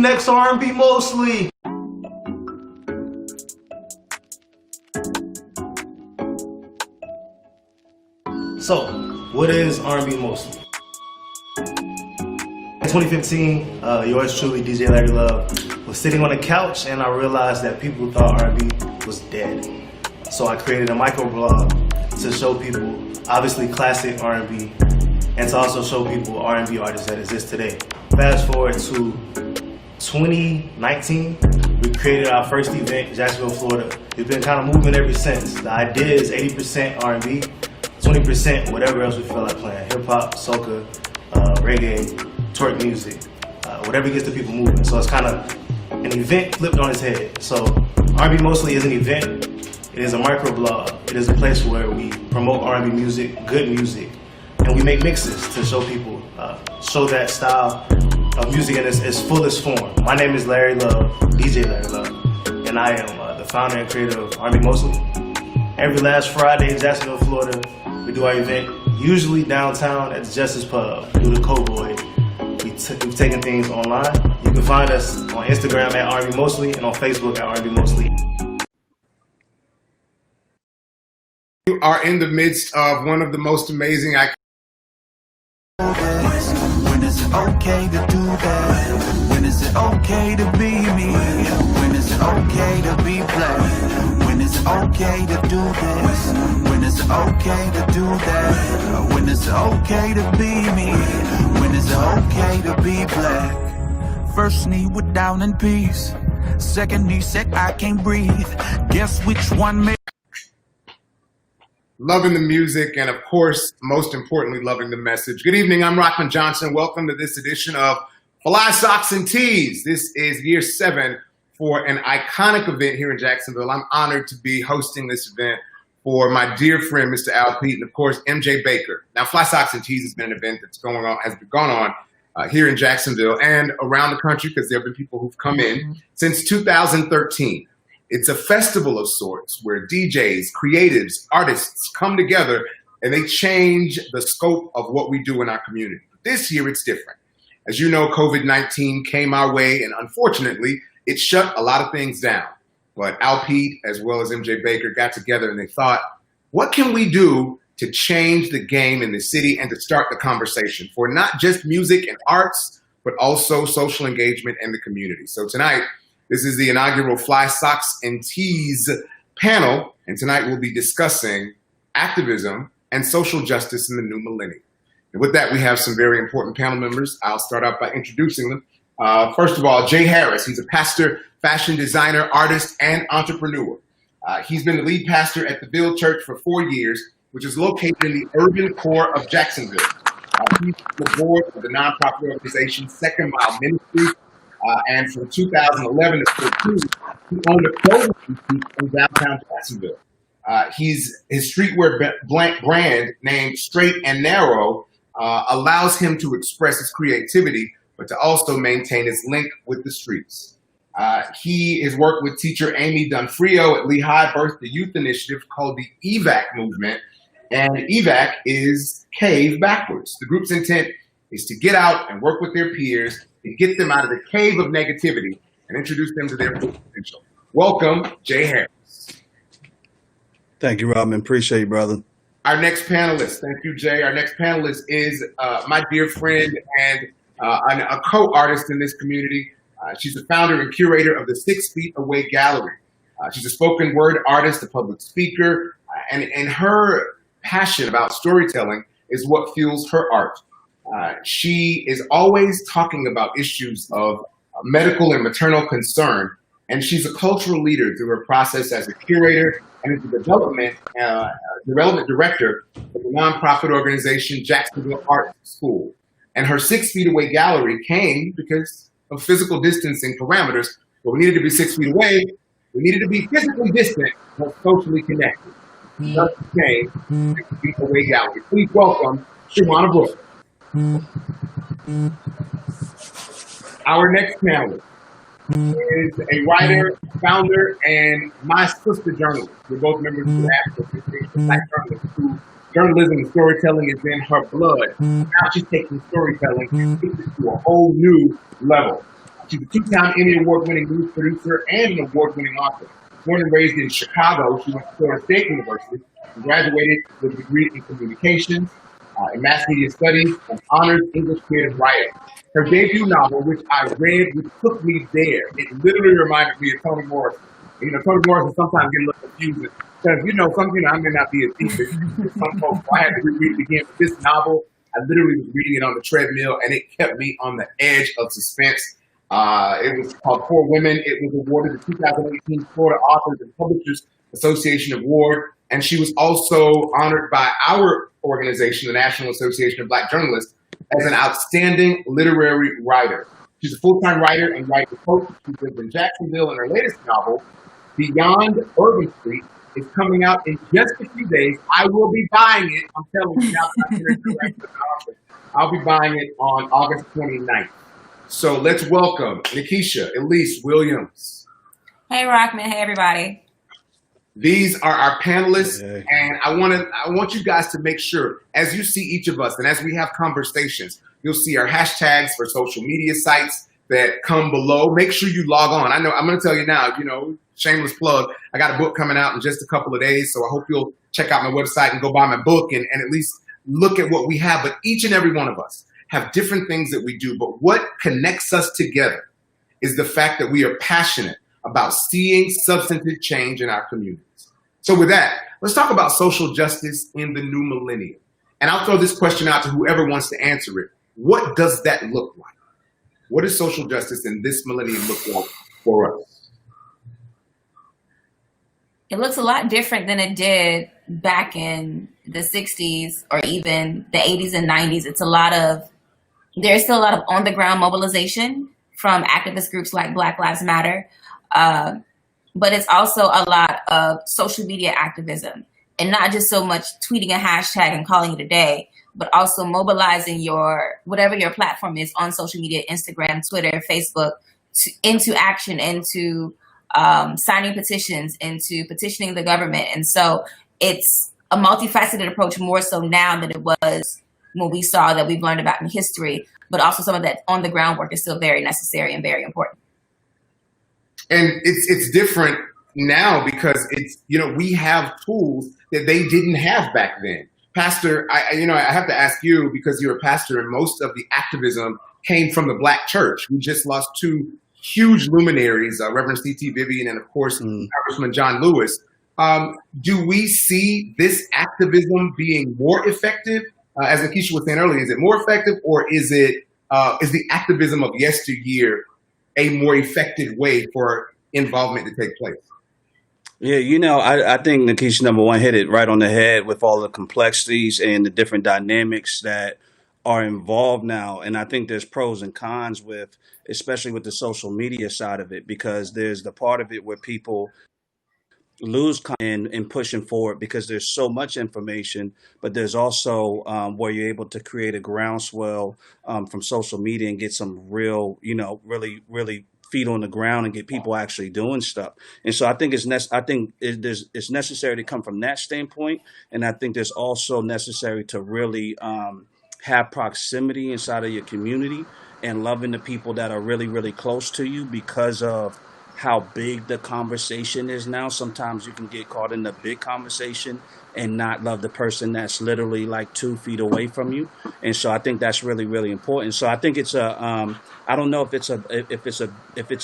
next R&B mostly. So, what is R&B mostly? In 2015, yours truly, DJ Larry Love, was sitting on a couch and I realized that people thought R&B was dead. So I created a microblog to show people, obviously classic R&B, and to also show people R&B artists that exist today. Fast forward to 2019, we created our first event, Jacksonville, Florida. We've been kind of moving ever since. The idea is 80% R&B, 20% whatever else we feel like playing. Hip hop, soca, reggae, twerk music, whatever gets the people moving. So it's kind of an event flipped on its head. So R&B mostly is an event. It is a microblog. It is a place where we promote R&B music, good music, and we make mixes to show people, show that style of music in its fullest form. My name is Larry Love, DJ Larry Love, and I am the founder and creator of R&B Mostly. Every last Friday in Jacksonville, Florida, we do our event, usually downtown at the Justice Pub, through the Cowboy. We've taken things online. You can find us on Instagram at R&B Mostly and on Facebook at R&B Mostly. You are in the midst of one of the most amazing When is it okay to do that? When is it okay to be me? When is it okay to be black? When is it okay to do this? When is it okay to do that? When is it okay to be me? When is it okay to be black? First knee with down in peace. Second knee said I can't breathe. Guess which one made? Loving the music, and of course, most importantly, loving the message. Good evening, I'm Rahman Johnson. Welcome to this edition of Fly Socks and Tees. This is year 7 for an iconic event here in Jacksonville. I'm honored to be hosting this event for my dear friend, Mr. Al Pete, and of course, MJ Baker. Now, Fly Socks and Tees has been an event that's gone on here in Jacksonville and around the country, because there have been people who've come in since 2013. It's a festival of sorts where DJs, creatives, artists come together and they change the scope of what we do in our community. But this year it's different. As you know, COVID-19 came our way, and unfortunately, it shut a lot of things down. But Al Pete, as well as MJ Baker, got together and they thought, what can we do to change the game in the city and to start the conversation for not just music and arts, but also social engagement in the community? So tonight, this is the inaugural Fly Socks and Tees panel, and tonight we'll be discussing activism and social justice in the new millennium. And with that, we have some very important panel members. I'll start out by introducing them. First of all, Jay Harris. He's a pastor, fashion designer, artist, and entrepreneur. He's been the lead pastor at the Ville Church for 4 years, which is located in the urban core of Jacksonville. He's on the board of the nonprofit organization Second Mile Ministry. And from 2011 to 2014, he owned a clothing boutique in downtown Jacksonville. His streetwear brand named Straight and Narrow allows him to express his creativity, but to also maintain his link with the streets. He has worked with teacher Amy Dunfrio at Lehigh, birthed the youth initiative called the EVAC movement. And EVAC is cave backwards. The group's intent is to get out and work with their peers to get them out of the cave of negativity and introduce them to their full potential. Welcome, Jay Harris. Thank you, Rahman. Appreciate it, brother. Our next panelist, thank you, Jay. Our next panelist is my dear friend and a co-artist in this community. She's the founder and curator of the 6 Feet Away Gallery. She's a spoken word artist, a public speaker, and her passion about storytelling is what fuels her art. She is always talking about issues of medical and maternal concern, and she's a cultural leader through her process as a curator and as a development director of the nonprofit organization Jacksonville Art School. And her 6 Feet Away Gallery came because of physical distancing parameters. But we needed to be 6 feet away. We needed to be physically distant, but socially connected. Thus became 6 Feet Away Gallery. Please welcome Shawana Brooks. Our next panelist is a writer, founder, and my sister journalist. We're both members of the National Association of Black Journalists, who journalism and storytelling is in her blood. Now she's taking storytelling and taking it to a whole new level. She's a two-time Emmy Award-winning news producer and an award-winning author. Born and raised in Chicago, she went to Florida State University and graduated with a degree in communications, in mass media studies, and honors English creative writing. Her debut novel, which I read, which took me there, it literally reminded me of Toni Morrison. You know, Toni Morrison sometimes get a little confusing because, you know, something I may not be a teacher. Some folks, I had to reread it again. But this novel, I literally was reading it on the treadmill, and it kept me on the edge of suspense. It was called Poor Women. It was awarded the 2018 Florida Authors and Publishers Association Award, and she was also honored by our organization, the National Association of Black Journalists, as an outstanding literary writer. She's a full-time writer and writer coach. She lives in Jacksonville, and her latest novel, Beyond Urban Street, is coming out in just a few days. I will be buying it. I'm telling you now. I'll be buying it on August 29th. So let's welcome Nikesha, Elise Williams. Hey, Rahman. Hey, everybody. These are our panelists, Hey. and I want you guys to make sure, as you see each of us, and as we have conversations, you'll see our hashtags for social media sites that come below. Make sure you log on. I know I'm going to tell you now, you know, shameless plug. I got a book coming out in just a couple of days, so I hope you'll check out my website and go buy my book and at least look at what we have. But each and every one of us have different things that we do. But what connects us together is the fact that we are passionate about seeing substantive change in our communities. So with that, let's talk about social justice in the new millennium. And I'll throw this question out to whoever wants to answer it. What does that look like? What does social justice in this millennium look like for us? It looks a lot different than it did back in the 60s or even the 80s and 90s. There's still a lot of on-the-ground mobilization from activist groups like Black Lives Matter. But it's also a lot of social media activism, and not just so much tweeting a hashtag and calling it a day, but also mobilizing whatever your platform is on social media, Instagram, Twitter, Facebook, into action, into signing petitions, into petitioning the government. And so it's a multifaceted approach, more so now than it was when we saw that we've learned about in history, but also some of that on the ground work is still very necessary and very important. And it's different now because it's, you know, we have tools that they didn't have back then. Pastor, I have to ask you, because you're a pastor and most of the activism came from the Black church. We just lost two huge luminaries, Reverend C.T. Vivian and, of course, Congressman John Lewis. Do we see this activism being more effective? As Nikesha was saying earlier, is it more effective, or is the activism of yesteryear a more effective way for involvement to take place? Yeah, you know, I think Nikesha, number one, hit it right on the head with all the complexities and the different dynamics that are involved now. And I think there's pros and cons with, especially with the social media side of it, because there's the part of it where people lose in pushing forward because there's so much information, but there's also where you're able to create a groundswell from social media and get some real, you know, really, really feet on the ground and get people actually doing stuff. And so I think it's necessary to come from that standpoint. And I think there's also necessary to really have proximity inside of your community and loving the people that are really, really close to you because of how big the conversation is now. Sometimes you can get caught in the big conversation and not love the person that's literally like 2 feet away from you. And so I think that's really, really important. So I think it's I don't know if it's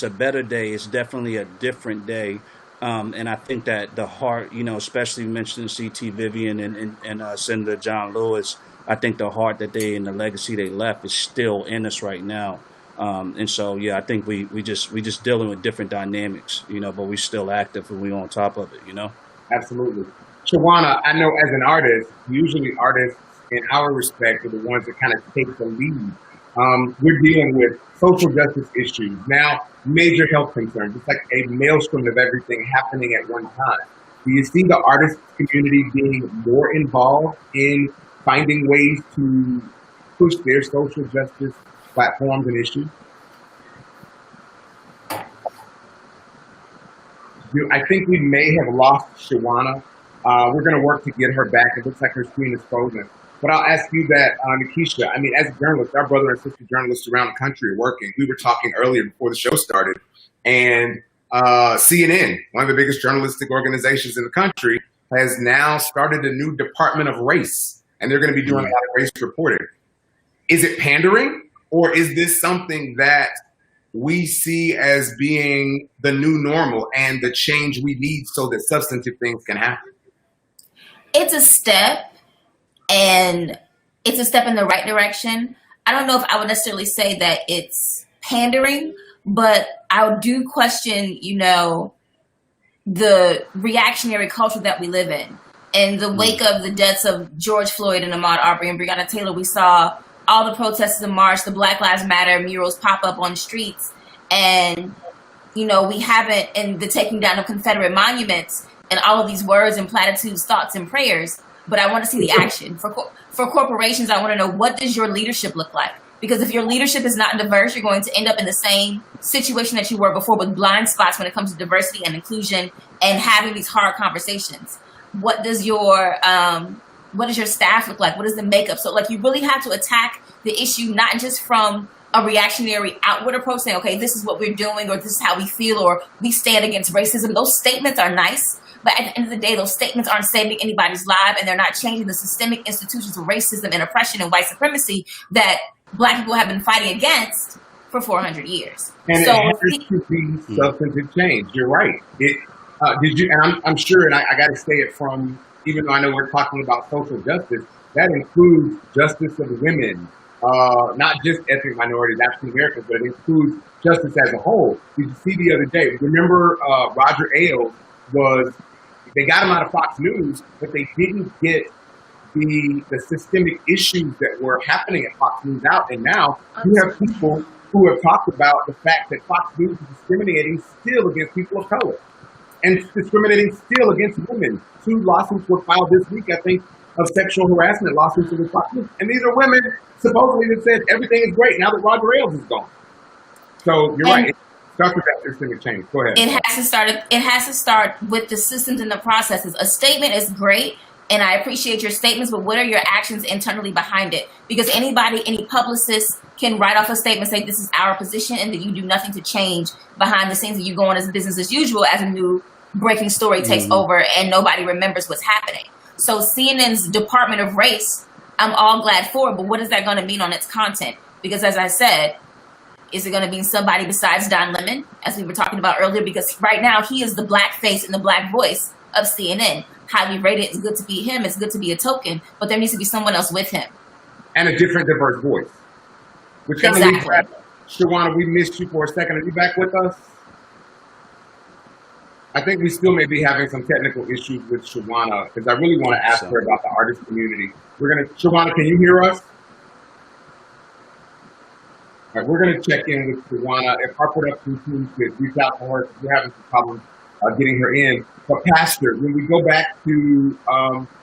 a better day. It's definitely a different day. And I think that the heart, you know, especially mentioning C.T. Vivian and Senator John Lewis, I think the heart that they and the legacy they left is still in us right now. And so, yeah, I think we just dealing with different dynamics, you know, but we still active and we on top of it, you know? Absolutely. Shawana, I know as an artist, usually artists in our respect are the ones that kind of take the lead. We're dealing with social justice issues, now major health concerns. It's like a maelstrom of everything happening at one time. Do you see the artist community being more involved in finding ways to push their social justice platforms and issues? I think we may have lost Shawana. We're going to work to get her back. It looks like her screen is frozen. But I'll ask you that, Nikesha. I mean, as journalists, our brother and sister journalists around the country are working. We were talking earlier before the show started, and CNN, one of the biggest journalistic organizations in the country, has now started a new department of race, and they're going to be doing a lot of race reporting. Is it pandering, or is this something that we see as being the new normal and the change we need so that substantive things can happen? It's a step, and it's a step in the right direction. I don't know if I would necessarily say that it's pandering, but I do question, the reactionary culture that we live in. In the wake of the deaths of George Floyd and Ahmaud Arbery and Breonna Taylor, we saw all the protests in March, the Black Lives Matter murals pop up on streets. And, we haven't, in the taking down of Confederate monuments and all of these words and platitudes, thoughts and prayers, but I want to see the action. For corporations, I want to know, what does your leadership look like? Because if your leadership is not diverse, you're going to end up in the same situation that you were before, with blind spots when it comes to diversity and inclusion and having these hard conversations. What does your staff look like? What is the makeup? So you really have to attack the issue, not just from a reactionary outward approach saying, okay, this is what we're doing, or this is how we feel, or we stand against racism. Those statements are nice, but at the end of the day, those statements aren't saving anybody's life, and they're not changing the systemic institutions of racism and oppression and white supremacy that Black people have been fighting against for 400 years. And so it has to be substantive change. You're right. Did you? And I'm sure, and I got to say it from, even though I know we're talking about social justice, that includes justice of women, not just ethnic minorities, African Americans, but it includes justice as a whole. Did you see the other day? Remember, Roger Ailes they got him out of Fox News, but they didn't get the systemic issues that were happening at Fox News out. And now you have people who have talked about the fact that Fox News is discriminating still against people of color and discriminating still against women. 2 lawsuits were filed this week, I think, of sexual harassment lawsuits against Fox News. And these are women supposedly that said everything is great now that Roger Ailes is gone. So you're right. It starts with that systemic change. Go ahead. It has to start with the systems and the processes. A statement is great, and I appreciate your statements, but what are your actions internally behind it? Because any publicist can write off a statement, say this is our position, and that you do nothing to change behind the scenes, and you go on as business as usual as a new breaking story takes over and nobody remembers what's happening. So CNN's Department of Race, I'm all glad for it, but what is that going to mean on its content? Because as I said, is it going to be somebody besides Don Lemon, as we were talking about earlier? Because right now he is the black face and the black voice of CNN. Highly rated, it's good to be him, it's good to be a token, but there needs to be someone else with him. And a different, diverse voice. Which kind of leads back. Shawana, we missed you for a second. Are you back with us? I think we still may be having some technical issues with Shawana, because I really want to ask her about the artist community. Shawana, can you hear us? All right, we're going to check in with Shawana. If our production team could reach out to her, because we're having some problems getting her in. But Pastor, when we go back to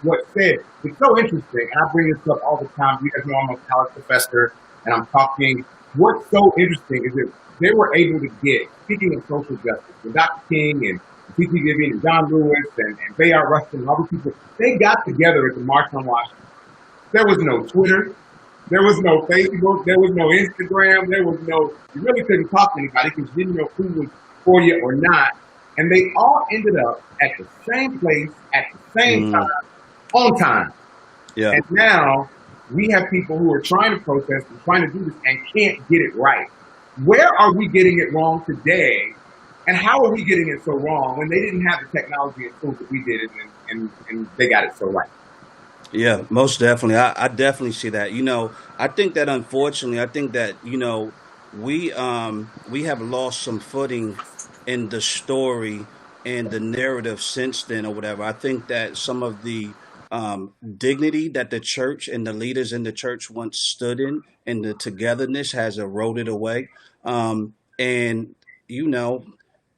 what's said, it's so interesting, and I bring this up all the time. You guys know I'm a college professor, and I'm talking. What's so interesting is that they were able to get, speaking of social justice, and Dr. King and T.T. Vivian and John Lewis and Bayard Rustin and all these people, they got together at the March on Washington. There was no Twitter. There was no Facebook. There was no Instagram. You really couldn't talk to anybody because you didn't know who was for you or not. And they all ended up at the same place at the same time, on time. Yeah. And now we have people who are trying to protest and trying to do this and can't get it right. Where are we getting it wrong today? And how are we getting it so wrong when they didn't have the technology and tools that we did and they got it so right? Yeah, most definitely. I definitely see that. I think that unfortunately, we have lost some footing in the story and the narrative since then or whatever. I think that some of the dignity that the church and the leaders in the church once stood in and the togetherness has eroded away. And,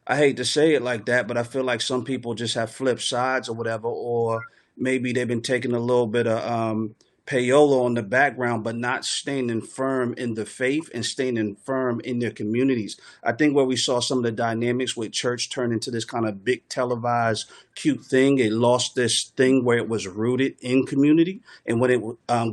I hate to say it like that, but I feel like some people just have flipped sides or whatever, or maybe they've been taking a little bit of payola on the background, but not staying firm in the faith and staying firm in their communities. I think where we saw some of the dynamics with church turn into this kind of big televised cute thing, it lost this thing where it was rooted in community. And when it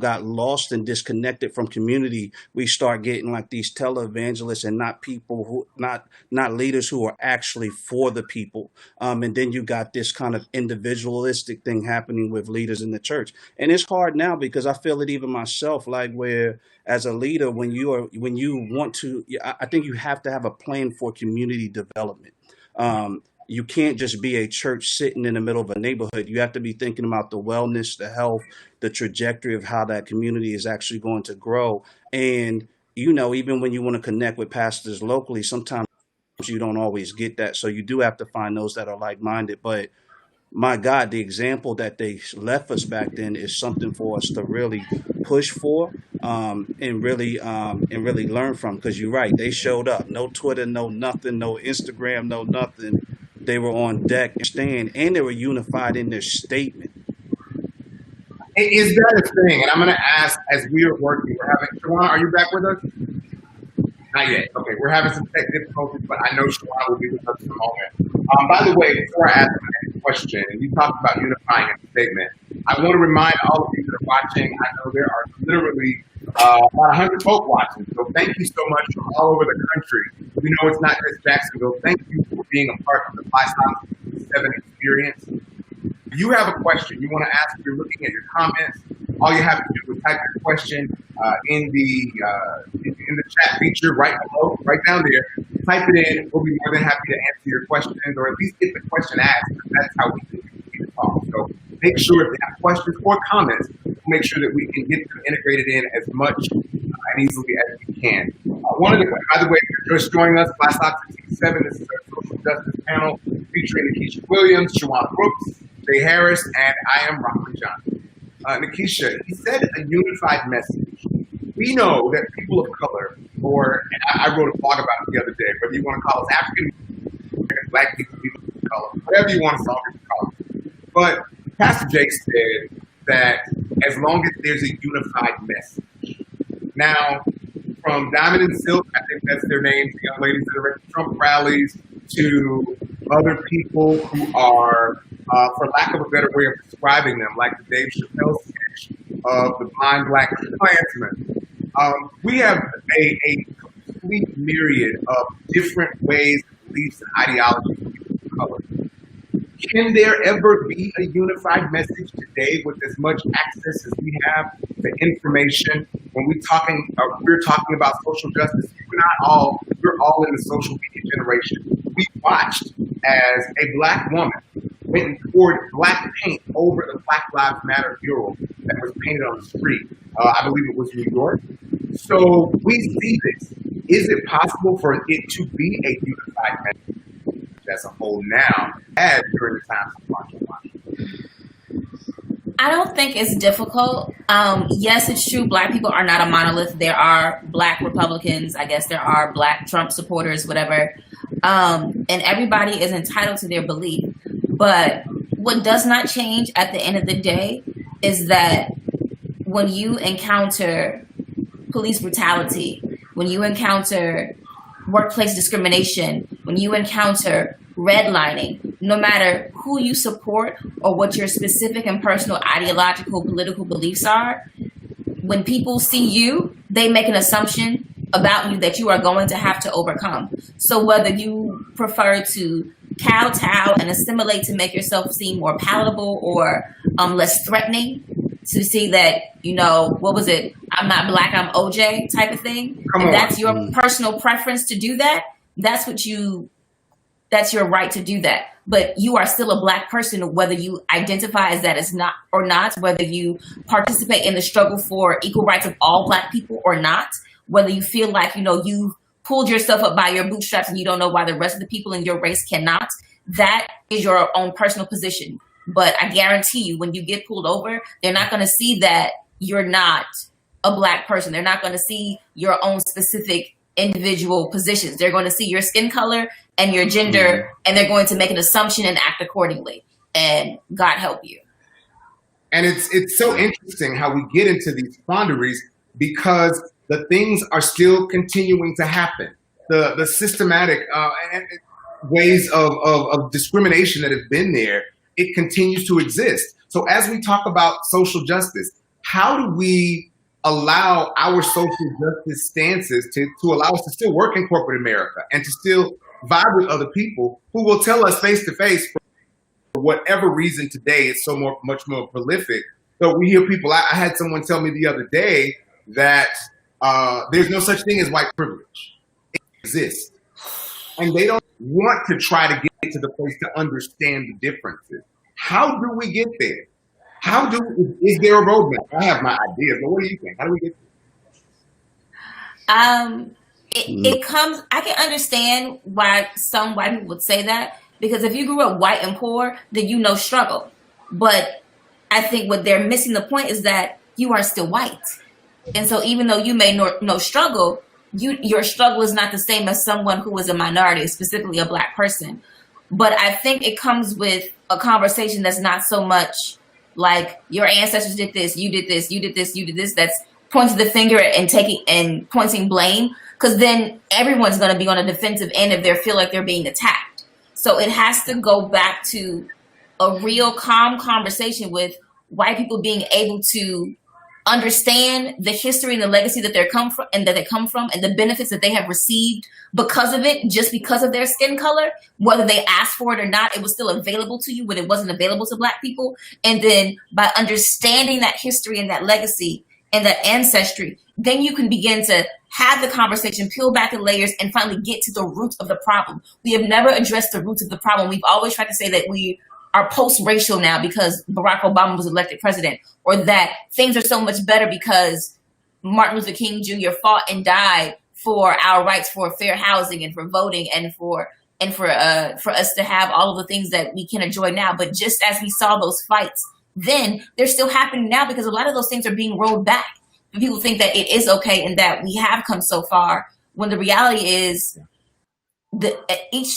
got lost and disconnected from community, we start getting like these televangelists and not people who, not leaders who are actually for the people. And then you got this kind of individualistic thing happening with leaders in the church. And it's hard now because I feel it even myself, like where as a leader, when you want to, I think you have to have a plan for community development. You can't just be a church sitting in the middle of a neighborhood. You have to be thinking about the wellness, the health, the trajectory of how that community is actually going to grow. And, even when you want to connect with pastors locally, sometimes you don't always get that. So you do have to find those that are like-minded. But my God, the example that they left us back then is something for us to really push for and really learn from. Because you're right, they showed up. No Twitter, no nothing, no Instagram, no nothing. They were on deck and they were unified in their statement. Is that a thing? And I'm going to ask, as we are working, Shawana, are you back with us? Not yet. Okay, we're having some tech difficulties, but I know Shawana will be with us in a moment. By the way, before I ask the next question, and you talked about unifying a statement, I want to remind all of you that are watching, I know there are literally about 100 folk watching, so thank you so much from all over the country. We know it's not just Jacksonville. Thank you for being a part of the Fly Stocks 7 experience. If you have a question you want to ask, if you're looking at your comments, all you have to do is type your question in the chat feature right below, right down there. Type it in. We'll be more than happy to answer your questions, or at least get the question asked. That's how we can talk. So make sure if you have questions or comments, make sure that we can get them integrated in as much and easily as we can. By the way, if you're just joining us, Fly Stocks 7, this is our social justice panel featuring Nikesha Williams, Shawana Brooks, Jay Harris, and I am Rahman Johnson. Nikesha, he said a unified message. We know that people of color, I wrote a blog about it the other day, whether you want to call us African, Black people, people of color, whatever you want to call it. But Pastor Jake said that as long as there's a unified message. Now, from Diamond and Silk, I think that's their names, the young ladies that are at Trump rallies, to other people who are, for lack of a better way of describing them, like the Dave Chappelle sketch of the blind Black Klansman. We have a complete myriad of different ways, beliefs, and ideologies of people of color. Can there ever be a unified message today with as much access as we have to information? When we're talking about social justice, we're all in the social media generation. We watched as a Black woman went and poured black paint over the Black Lives Matter mural that was painted on the street. I believe it was New York. So we see this. Is it possible for it to be a unified message as a whole now, as during the times of martial I don't think it's difficult. Yes, it's true. Black people are not a monolith. There are Black Republicans. I guess there are Black Trump supporters, whatever. And everybody is entitled to their belief. But what does not change at the end of the day is that when you encounter police brutality, when you encounter workplace discrimination, when you encounter redlining, no matter who you support or what your specific and personal ideological political beliefs are, when people see you, they make an assumption about you that you are going to have to overcome. So whether you prefer to kowtow and assimilate to make yourself seem more palatable or less threatening, to see that, what was it? I'm not Black, I'm OJ type of thing. If that's your personal preference to do that, that's your right to do that. But you are still a Black person, whether you identify as that as not or not, whether you participate in the struggle for equal rights of all Black people or not, whether you feel like, you pulled yourself up by your bootstraps and you don't know why the rest of the people in your race cannot. That is your own personal position. But I guarantee you, when you get pulled over, they're not going to see that you're not a Black person. They're not going to see your own specific individual positions. They're going to see your skin color and your gender, and they're going to make an assumption and act accordingly. And God help you. And it's so interesting how we get into these quandaries because the things are still continuing to happen. The systematic ways of discrimination that have been there, it continues to exist. So as we talk about social justice, how do we allow our social justice stances to allow us to still work in corporate America and to still vibe with other people who will tell us face to face for whatever reason today it's so much more prolific. So we hear people, I had someone tell me the other day that there's no such thing as white privilege. It exists. And they don't want to try to get to the place to understand the differences. How do we get there? Is there a roadmap? I have my ideas, but what do you think? How do we get there? It comes, I can understand why some white people would say that, because if you grew up white and poor, then you know struggle. But I think what they're missing the point is that you are still white. And so even though you may know struggle, your struggle is not the same as someone who is a minority, specifically a Black person. But I think it comes with a conversation that's not so much like your ancestors did this, you did this, you did this, you did this. That's pointing the finger and pointing blame, because then everyone's going to be on a defensive end if they feel like they're being attacked. So it has to go back to a real calm conversation with white people being able to understand the history and the legacy that they come from and the benefits that they have received because of it, just because of their skin color, whether they asked for it or not, it was still available to you when it wasn't available to Black people. And then by understanding that history and that legacy and that ancestry, then you can begin to have the conversation, peel back the layers, and finally get to the root of the problem. We have never addressed the roots of the problem. We've always tried to say that we are post-racial now because Barack Obama was elected president, or that things are so much better because Martin Luther King Jr. fought and died for our rights, for fair housing and for voting and for us to have all of the things that we can enjoy now. But just as we saw those fights then, they're still happening now because a lot of those things are being rolled back. And people think that it is okay and that we have come so far, when the reality is that each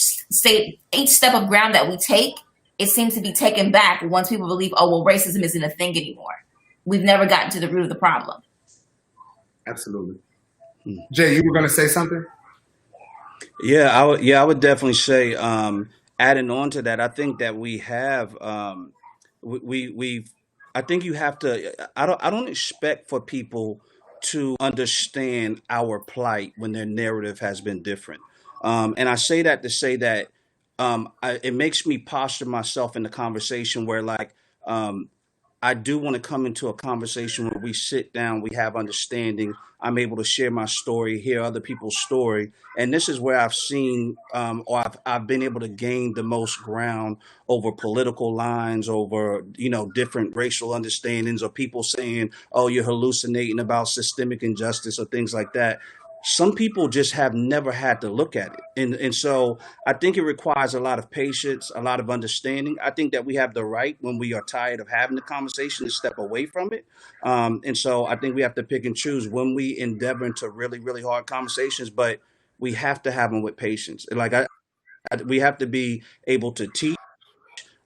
step of ground that we take, it seems to be taken back once people believe, oh, well, racism isn't a thing anymore. We've never gotten to the root of the problem. Absolutely. Jay, you were going to say something? Yeah, I would definitely say, adding on to that, I think that we have, I think you have to, I don't expect for people to understand our plight when their narrative has been different. And I say that to say that, it makes me posture myself in the conversation where, like, I do want to come into a conversation where we sit down, we have understanding. I'm able to share my story, hear other people's story. And this is where I've seen, or I've been able to gain the most ground over political lines, over, different racial understandings, or people saying, oh, you're hallucinating about systemic injustice or things like that. Some people just have never had to look at it. And so I think it requires a lot of patience, a lot of understanding. I think that we have the right, when we are tired of having the conversation, to step away from it. And so I think we have to pick and choose when we endeavor into really, really hard conversations, but we have to have them with patience. Like we have to be able to teach,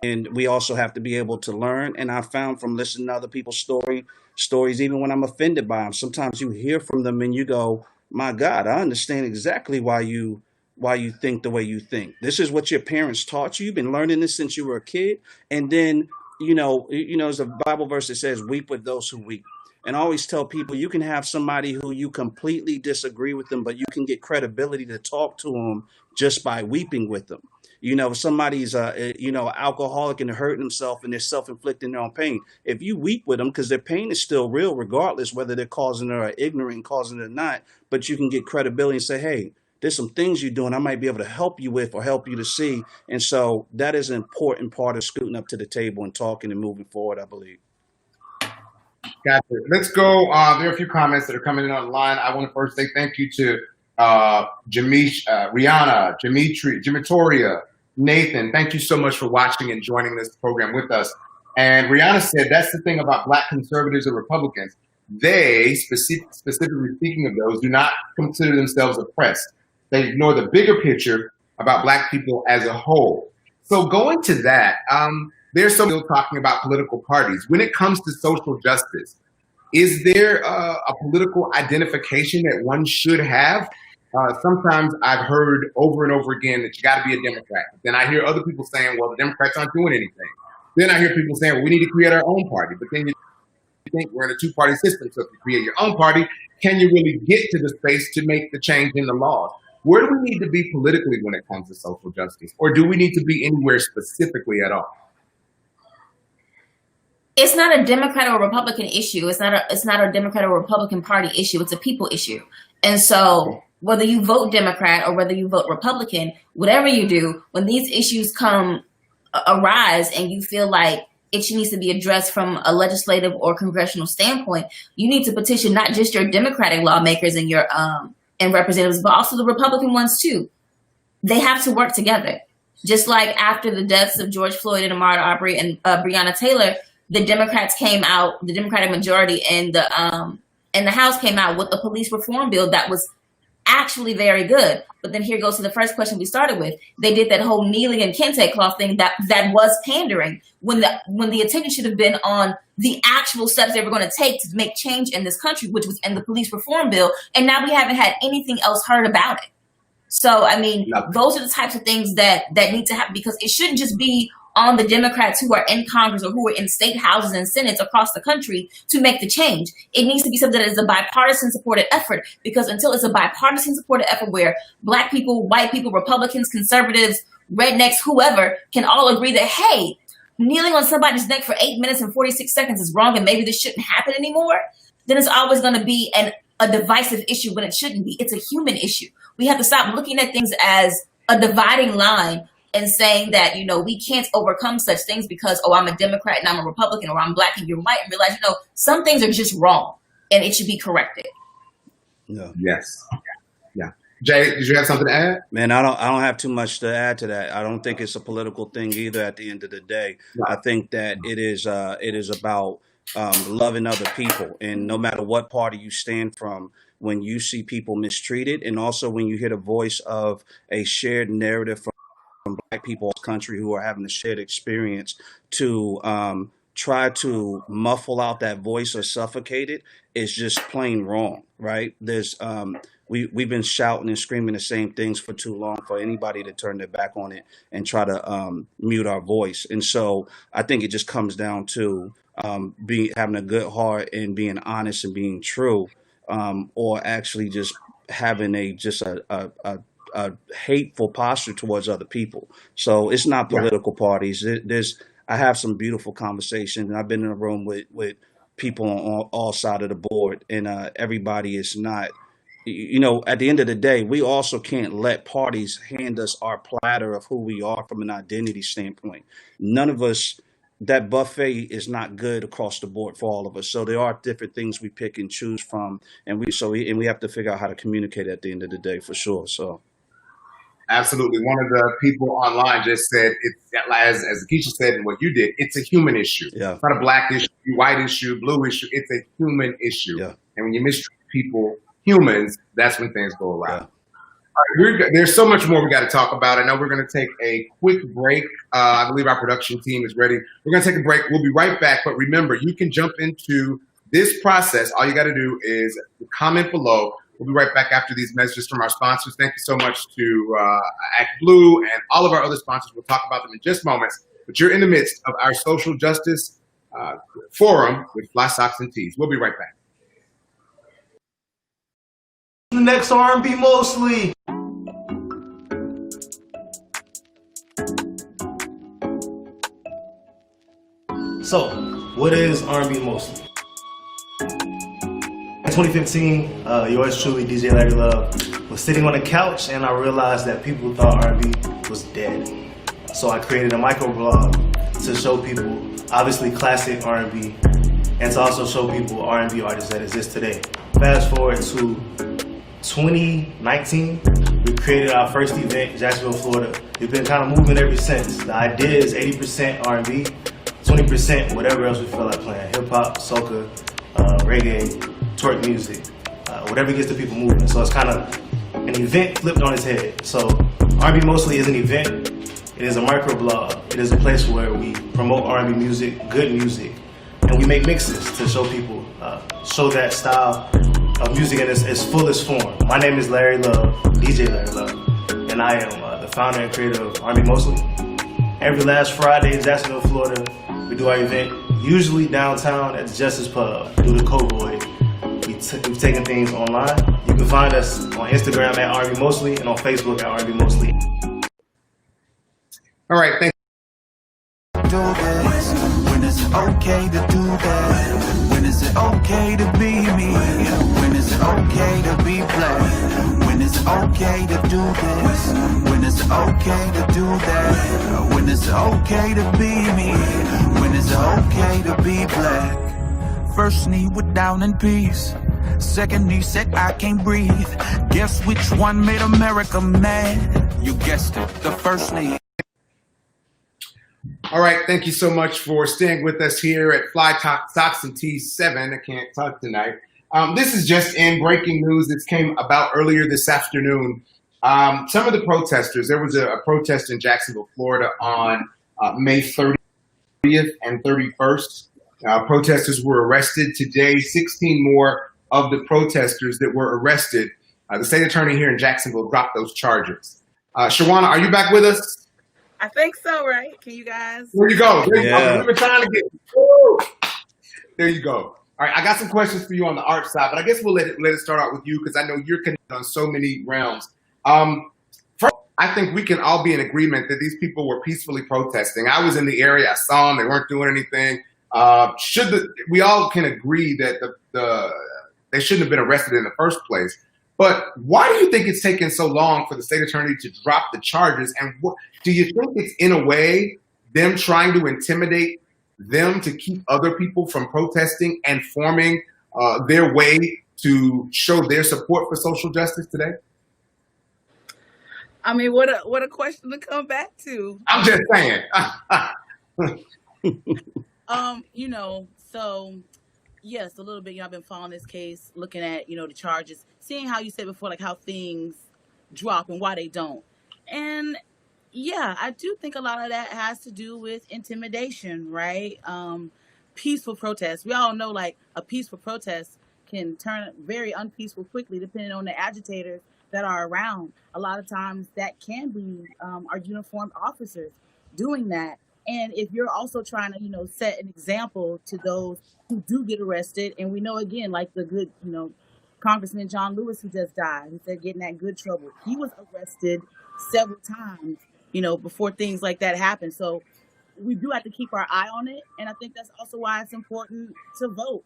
and we also have to be able to learn. And I found from listening to other people's stories, even when I'm offended by them, sometimes you hear from them and you go, my God, I understand exactly why you think the way you think. This is what your parents taught you. You've been learning this since you were a kid. And then, there's a Bible verse that says, weep with those who weep. And I always tell people, you can have somebody who you completely disagree with them, but you can get credibility to talk to them just by weeping with them. If somebody's alcoholic and hurting themselves and they're self-inflicting their own pain, if you weep with them, because their pain is still real, regardless whether they're causing it or ignorant, causing it or not, but you can get credibility and say, hey, there's some things you're doing I might be able to help you with or help you to see. And so that is an important part of scooting up to the table and talking and moving forward, I believe. Gotcha. Let's go. There are a few comments that are coming in online. I want to first say thank you to Jamish, Rihanna, Jimitoria, Nathan. Thank you so much for watching and joining this program with us. And Rihanna said, that's the thing about Black conservatives and Republicans. They, specifically speaking of those, do not consider themselves oppressed. They ignore the bigger picture about Black people as a whole. So going to that, There's some still talking about political parties. When it comes to social justice, is there a political identification that one should have? Sometimes I've heard over and over again that you got to be a Democrat. Then I hear other people saying, well, the Democrats aren't doing anything. Then I hear people saying, well, we need to create our own party. But then you think we're in a two-party system. So if you create your own party, can you really get to the space to make the change in the laws? Where do we need to be politically when it comes to social justice? Or do we need to be anywhere specifically at all? It's not a Democrat or Republican issue. It's not a Democrat or Republican Party issue. It's a people issue. And so whether you vote Democrat or whether you vote Republican, whatever you do, when these issues arise and you feel like it needs to be addressed from a legislative or congressional standpoint, you need to petition not just your Democratic lawmakers and your and representatives, but also the Republican ones too. They have to work together. Just like after the deaths of George Floyd and Ahmaud Arbery and Breonna Taylor, the Democrats came out, the Democratic majority in the House came out with a police reform bill that was actually very good. But then here goes to the first question we started with. They did that whole kneeling and kente cloth thing that was pandering when the attention should have been on the actual steps they were going to take to make change in this country, which was in the police reform bill. And now we haven't had anything else heard about it. So, I mean, those are the types of things that need to happen, because it shouldn't just be on the Democrats who are in Congress or who are in state houses and senates across the country to make the change. It needs to be something that is a bipartisan supported effort, because until it's a bipartisan supported effort where Black people, white people, Republicans, conservatives, rednecks, whoever can all agree that, hey, kneeling on somebody's neck for 8 minutes and 46 seconds is wrong and maybe this shouldn't happen anymore, then it's always going to be a divisive issue when it shouldn't be. It's a human issue. We have to stop looking at things as a dividing line and saying that, we can't overcome such things because, I'm a Democrat and I'm a Republican, or I'm Black and you're white, and realize, some things are just wrong and it should be corrected. No. Yes. Yeah. Jay, did you have something to add? Man, I don't have too much to add to that. I don't think it's a political thing either at the end of the day. No. I think that it is about loving other people. And no matter what party you stand from, when you see people mistreated, and also when you hear the voice of a shared narrative from Black people in this country who are having a shared experience, to try to muffle out that voice or suffocate it is just plain wrong, right? There's we've been shouting and screaming the same things for too long for anybody to turn their back on it and try to mute our voice. And so I think it just comes down to having a good heart and being honest and being true, or actually just having a hateful posture towards other people. So it's not political parties. I have some beautiful conversations, and I've been in a room with people on all sides of the board, and everybody is not, at the end of the day, we also can't let parties hand us our platter of who we are from an identity standpoint. None of us, that buffet is not good across the board for all of us. So there are different things we pick and choose from, and we have to figure out how to communicate at the end of the day, for sure. So. Absolutely. One of the people online just said, as Nikesha said, and what you did, it's a human issue. Yeah. It's not a Black issue, white issue, blue issue. It's a human issue. Yeah. And when you mistreat people, humans, that's when things go awry. Yeah. All right, there's so much more we got to talk about. I know we're going to take a quick break. I believe our production team is ready. We're going to take a break. We'll be right back. But remember, you can jump into this process. All you got to do is comment below. We'll be right back after these messages from our sponsors. Thank you so much to Act Blue and all of our other sponsors. We'll talk about them in just moments. But you're in the midst of our social justice forum with Fly Socks and Tees. We'll be right back. The next R&B mostly. So, what is R&B mostly? In 2015, yours truly, DJ Larry Love, was sitting on a couch, and I realized that people thought R&B was dead. So I created a microblog to show people, obviously classic R&B, and to also show people R&B artists that exist today. Fast forward to 2019, we created our first event, Jacksonville, Florida. We've been kind of moving ever since. The idea is 80% R&B, 20% whatever else we feel like playing. Hip hop, soca, reggae, twerk music, whatever gets the people moving. So it's kind of an event flipped on its head. So R&B mostly is an event. It is a microblog. It is a place where we promote R&B music, good music, and we make mixes to show people, show that style of music in its fullest form. My name is Larry Love, DJ Larry Love, and I am the founder and creator of R&B Mostly. Every last Friday in Jacksonville, Florida, we do our event, usually downtown at the Justice Pub, do the Cowboy. We've taken things online. You can find us on Instagram at R&B Mostly and on Facebook at R&B Mostly. All right, thank Do this. When is it okay to do that? When is it okay to be me? When is it okay to be black? When is it okay to do this? When is it okay to do that? When is it okay to be me? When is it okay to be black? First knee went down in peace. Second knee said I can't breathe. Guess which one made America mad? You guessed it, the first knee. All right, thank you so much for staying with us here at Fly Talk Socks and Tees 7. I can't talk tonight. This is just in breaking news. This came about earlier this afternoon. Some of the protesters, there was a protest in Jacksonville, Florida on May 30th and 31st. Protesters were arrested today. 16 more of the protesters that were arrested. The state attorney here in Jacksonville dropped those charges. Shawana, are you back with us? I think so, right? Can you guys? There you go. There you Yeah. go. We've been trying to get. Woo! There you go. All right, I got some questions for you on the art side, but I guess we'll let it start out with you because I know you're connected on so many realms. First, I think we can all be in agreement that these people were peacefully protesting. I was in the area. I saw them. They weren't doing anything. We all can agree that they shouldn't have been arrested in the first place. But why do you think it's taken so long for the state attorney to drop the charges? And do you think it's, in a way, them trying to intimidate them to keep other people from protesting and forming their way to show their support for social justice today? I mean, what a question to come back to. I'm just saying. So yes, a little bit. I've been following this case, looking at the charges, seeing how you said before, like how things drop and why they don't. And yeah, I do think a lot of that has to do with intimidation, right? Peaceful protests. We all know like a peaceful protest can turn very unpeaceful quickly, depending on the agitators that are around. A lot of times that can be our uniformed officers doing that. And if you're also trying to, set an example to those who do get arrested, and we know again, like the good, Congressman John Lewis, who just died, he said getting that good trouble. He was arrested several times, before things like that happen. So we do have to keep our eye on it. And I think that's also why it's important to vote,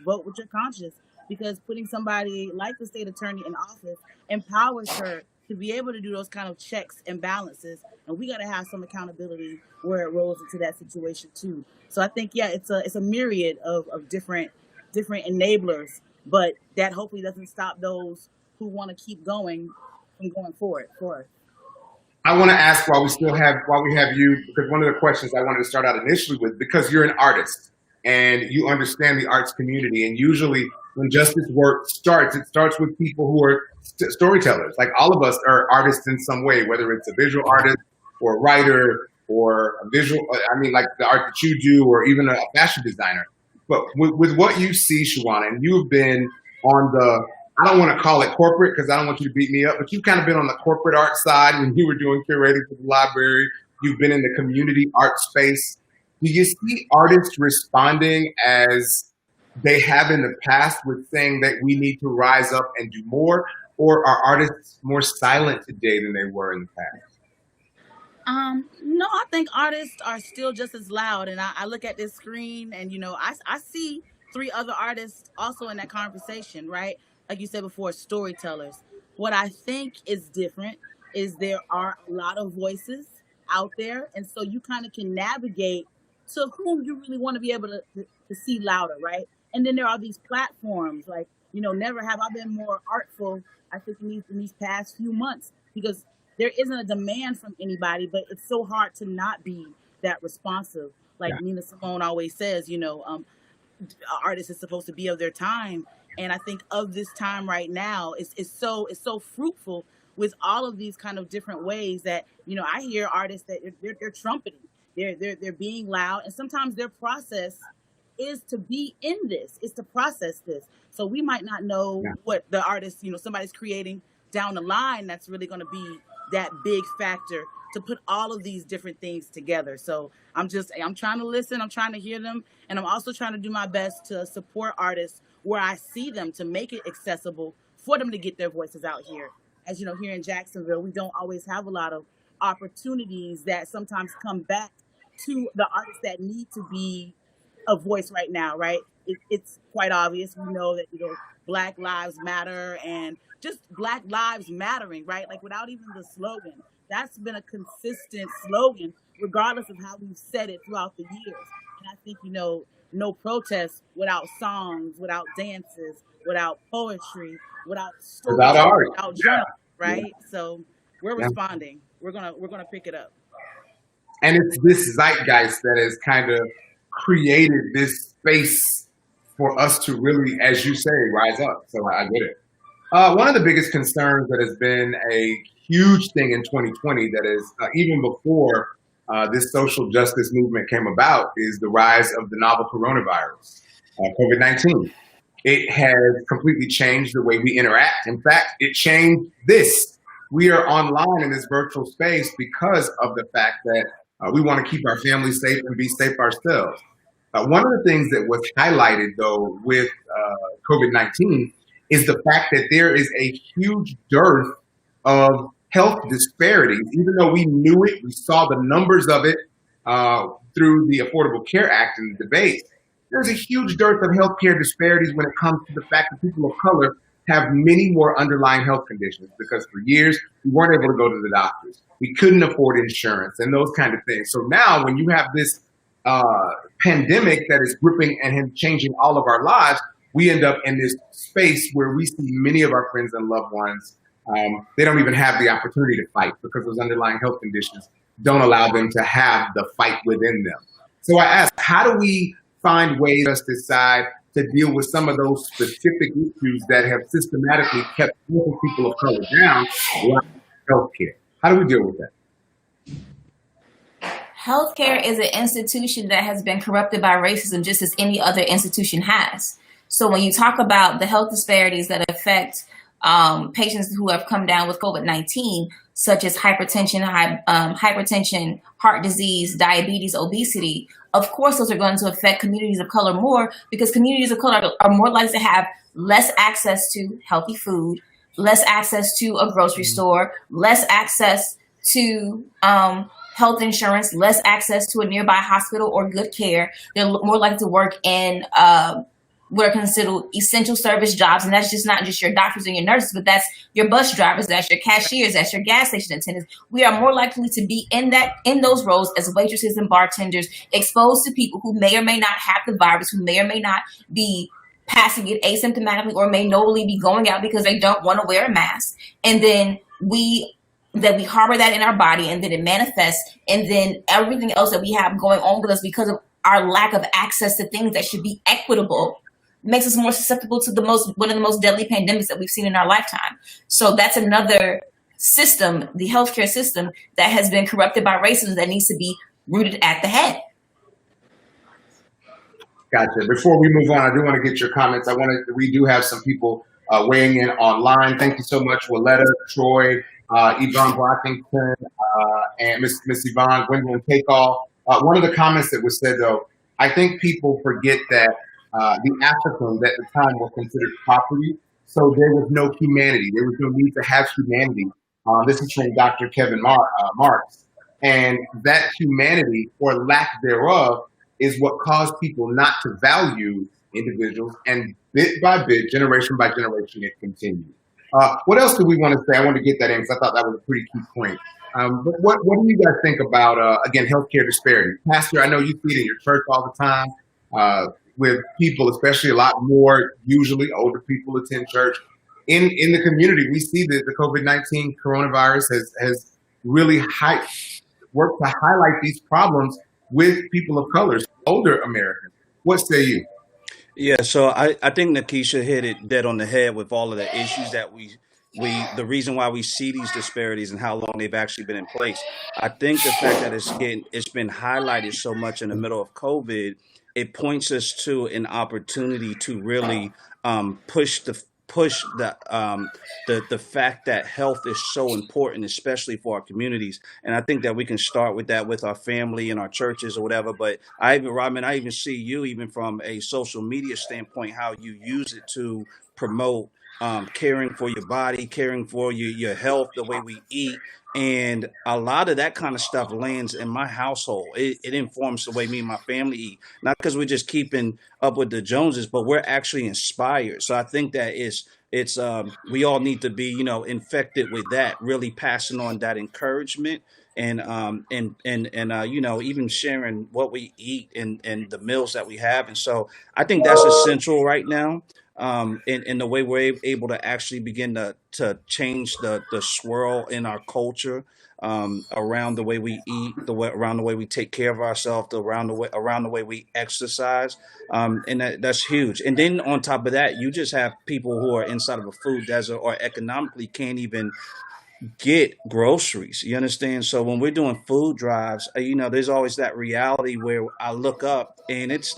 vote with your conscience, because putting somebody like the state attorney in office empowers her to be able to do those kind of checks and balances. And we got to have some accountability where it rolls into that situation too. So I think, yeah, it's a myriad of different enablers, but that hopefully doesn't stop those who want to keep going from going forward for us. I want to ask while we have you, because one of the questions I wanted to start out initially with, because you're an artist and you understand the arts community, and usually when justice work starts, it starts with people who are storytellers. Like all of us are artists in some way, whether it's a visual artist or a writer or a visual, like the art that you do, or even a fashion designer. But with what you see, Shawana, and you've been on the, I don't want to call it corporate because I don't want you to beat me up, but you've kind of been on the corporate art side when you were doing curating for the library. You've been in the community art space. Do you see artists responding as they have in the past with saying that we need to rise up and do more? Or are artists more silent today than they were in the past? No, I think artists are still just as loud. And I look at this screen and, I see 3 other artists also in that conversation, right? Like you said before, storytellers. What I think is different is there are a lot of voices out there. And so you kind of can navigate to whom you really want to be able to see louder, right? And then there are these platforms like, never have I been more artful, I think, in these past few months, because there isn't a demand from anybody, but it's so hard to not be that responsive. Like Nina Simone always says, artists is supposed to be of their time. And I think of this time right now, it's so fruitful with all of these kind of different ways that, I hear artists that they're trumpeting, They're being loud, and sometimes their process is to be in this, is to process this. So we might not know Yeah. what the artist, somebody's creating down the line that's really going to be that big factor to put all of these different things together. So I'm trying to listen, I'm trying to hear them, and I'm also trying to do my best to support artists where I see them, to make it accessible for them to get their voices out here. As you know, here in Jacksonville, we don't always have a lot of opportunities that sometimes come back to the artists that need to be a voice right now, right? It's quite obvious. We know that, Black Lives Matter and just Black Lives Mattering, right? Like, without even the slogan, that's been a consistent slogan, regardless of how we've said it throughout the years. And I think, no protest without songs, without dances, without poetry, without Without storytelling, art. without Yeah. journal, right? So we're Yeah. responding. We're gonna pick it up. And it's this zeitgeist that has kind of created this space for us to really, as you say, rise up. So I get it. One of the biggest concerns that has been a huge thing in 2020 that is even before this social justice movement came about is the rise of the novel coronavirus, COVID-19. It has completely changed the way we interact. In fact, it changed this. We are online in this virtual space because of the fact that we want to keep our families safe and be safe ourselves. One of the things that was highlighted, though, with COVID-19 is the fact that there is a huge dearth of health disparities. Even though we knew it, we saw the numbers of it through the Affordable Care Act and the debate. There's a huge dearth of healthcare disparities when it comes to the fact that people of color have many more underlying health conditions, because for years we weren't able to go to the doctors. We couldn't afford insurance and those kind of things. So now when you have this pandemic that is gripping and changing all of our lives, we end up in this space where we see many of our friends and loved ones. They don't even have the opportunity to fight because those underlying health conditions don't allow them to have the fight within them. So I ask, how do we find ways to decide to deal with some of those specific issues that have systematically kept people of color down, like healthcare? How do we deal with that? Healthcare is an institution that has been corrupted by racism just as any other institution has. So when you talk about the health disparities that affect patients who have come down with COVID-19, such as hypertension, heart disease, diabetes, obesity, of course, those are going to affect communities of color more, because communities of color are more likely to have less access to healthy food, less access to a grocery store, less access to health insurance, less access to a nearby hospital or good care. They're more likely to work in what are considered essential service jobs. And that's just not just your doctors and your nurses, but that's your bus drivers, that's your cashiers, that's your gas station attendants. We are more likely to be in those roles as waitresses and bartenders, exposed to people who may or may not have the virus, who may or may not be passing it asymptomatically, or may knowingly be going out because they don't want to wear a mask. And then we harbor that in our body, and then it manifests, and then everything else that we have going on with us because of our lack of access to things that should be equitable makes us more susceptible to one of the most deadly pandemics that we've seen in our lifetime. So that's another system, the healthcare system, that has been corrupted by racism, that needs to be rooted at the head. Gotcha. Before we move on, I do want to get your comments. We do have some people weighing in online. Thank you so much, Willetta, Troy, Yvonne Blackington, and Miss Yvonne, Gwendolyn Takeall. One of the comments that was said, though, I think people forget that the Africans at the time were considered property, so there was no humanity. There was no need to have humanity. This is from Dr. Kevin Marks. And that humanity, or lack thereof, is what caused people not to value individuals, and bit by bit, generation by generation, it continued. What else do we want to say? I want to get that in because I thought that was a pretty key point. But what do you guys think about, again, healthcare disparity? Pastor, I know you see it in your church all the time with people, especially a lot more, usually older people attend church. In the community, we see that the COVID-19 coronavirus has really worked to highlight these problems with people of color, older Americans. What say you? Yeah, so I think Nikesha hit it dead on the head with all of the issues that we the reason why we see these disparities and how long they've actually been in place. I think the fact that it's been highlighted so much in the middle of COVID, it points us to an opportunity to really push the fact that health is so important, especially for our communities. And I think that we can start with that with our family and our churches or whatever. But Rahman, I even see you, even from a social media standpoint, how you use it to promote caring for your body, caring for your health, the way we eat. And a lot of that kind of stuff lands in my household. It informs the way me and my family eat, not because we're just keeping up with the Joneses, but we're actually inspired. So I think that it's we all need to be, infected with that, really passing on that encouragement and even sharing what we eat and the meals that we have. And so I think that's essential right now. In the way we're able to actually begin to change the swirl in our culture, around the way we eat, around the way we take care of ourselves, around the way we exercise, and that's huge. And then on top of that, you just have people who are inside of a food desert or economically can't even get groceries. You understand? So when we're doing food drives, there's always that reality where I look up and it's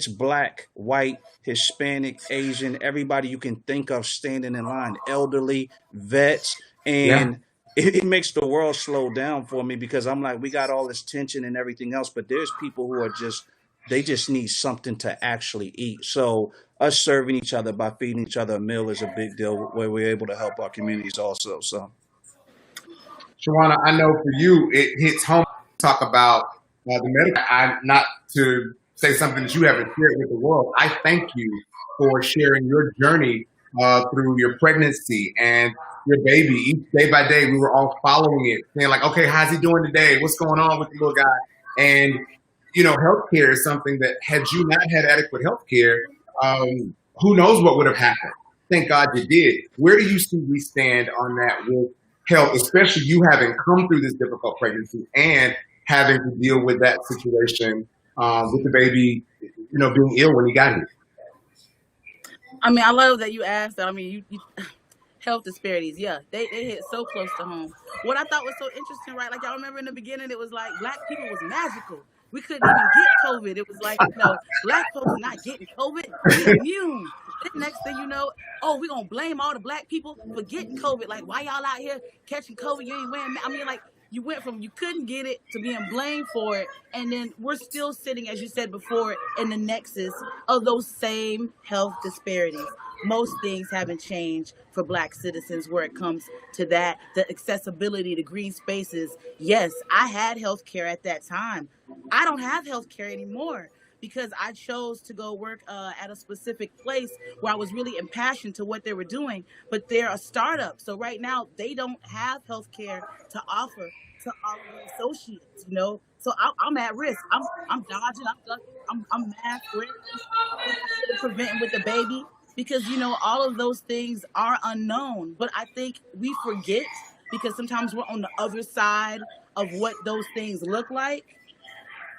black, white, Hispanic, Asian, everybody you can think of standing in line, elderly, vets, and it makes the world slow down for me, because I'm like, we got all this tension and everything else, but there's people who are they just need something to actually eat. So us serving each other by feeding each other a meal is a big deal, where we're able to help our communities also. So, Shawana, I know for you, it hits home to talk about the medical. I'm not to say something that you haven't shared with the world. I thank you for sharing your journey through your pregnancy and your baby. Each day by day, we were all following it, saying like, okay, how's he doing today? What's going on with the little guy? And, healthcare is something that, had you not had adequate healthcare, who knows what would have happened. Thank God you did. Where do you see we stand on that with health, especially you having come through this difficult pregnancy and having to deal with that situation with the baby, being ill when he got here? I mean, I love that you asked that. I mean, you health disparities, yeah, they hit so close to home. What I thought was so interesting, right? Like, y'all remember in the beginning, it was like black people was magical. We couldn't even get COVID. It was like, black folks not getting COVID, we immune. Then next thing you know, we're going to blame all the black people for getting COVID. Like, why y'all out here catching COVID? You ain't wearing masks. I mean, like, you went from you couldn't get it to being blamed for it. And then we're still sitting, as you said before, in the nexus of those same health disparities. Most things haven't changed for black citizens where it comes to that. The accessibility to green spaces. Yes, I had health care at that time. I don't have health care anymore, because I chose to go work at a specific place where I was really impassioned to what they were doing. But they're a startup. So right now, they don't have health care to offer to all of the associates, So I'm at risk. I'm dodging, I'm ducking, I'm mask wearing, preventing with the baby, because, all of those things are unknown. But I think we forget, because sometimes we're on the other side of what those things look like,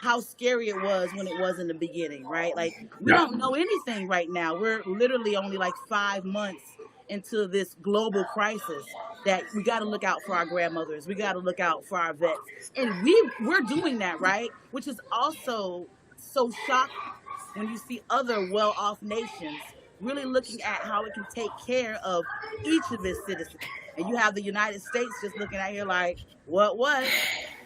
how scary it was when it was in the beginning, right? Like, we don't know anything right now. We're literally only like 5 months into this global crisis that we got to look out for our grandmothers. We got to look out for our vets. And we're doing that, right? Which is also so shocking when you see other well-off nations really looking at how it can take care of each of its citizens. And you have the United States just looking at here like, what?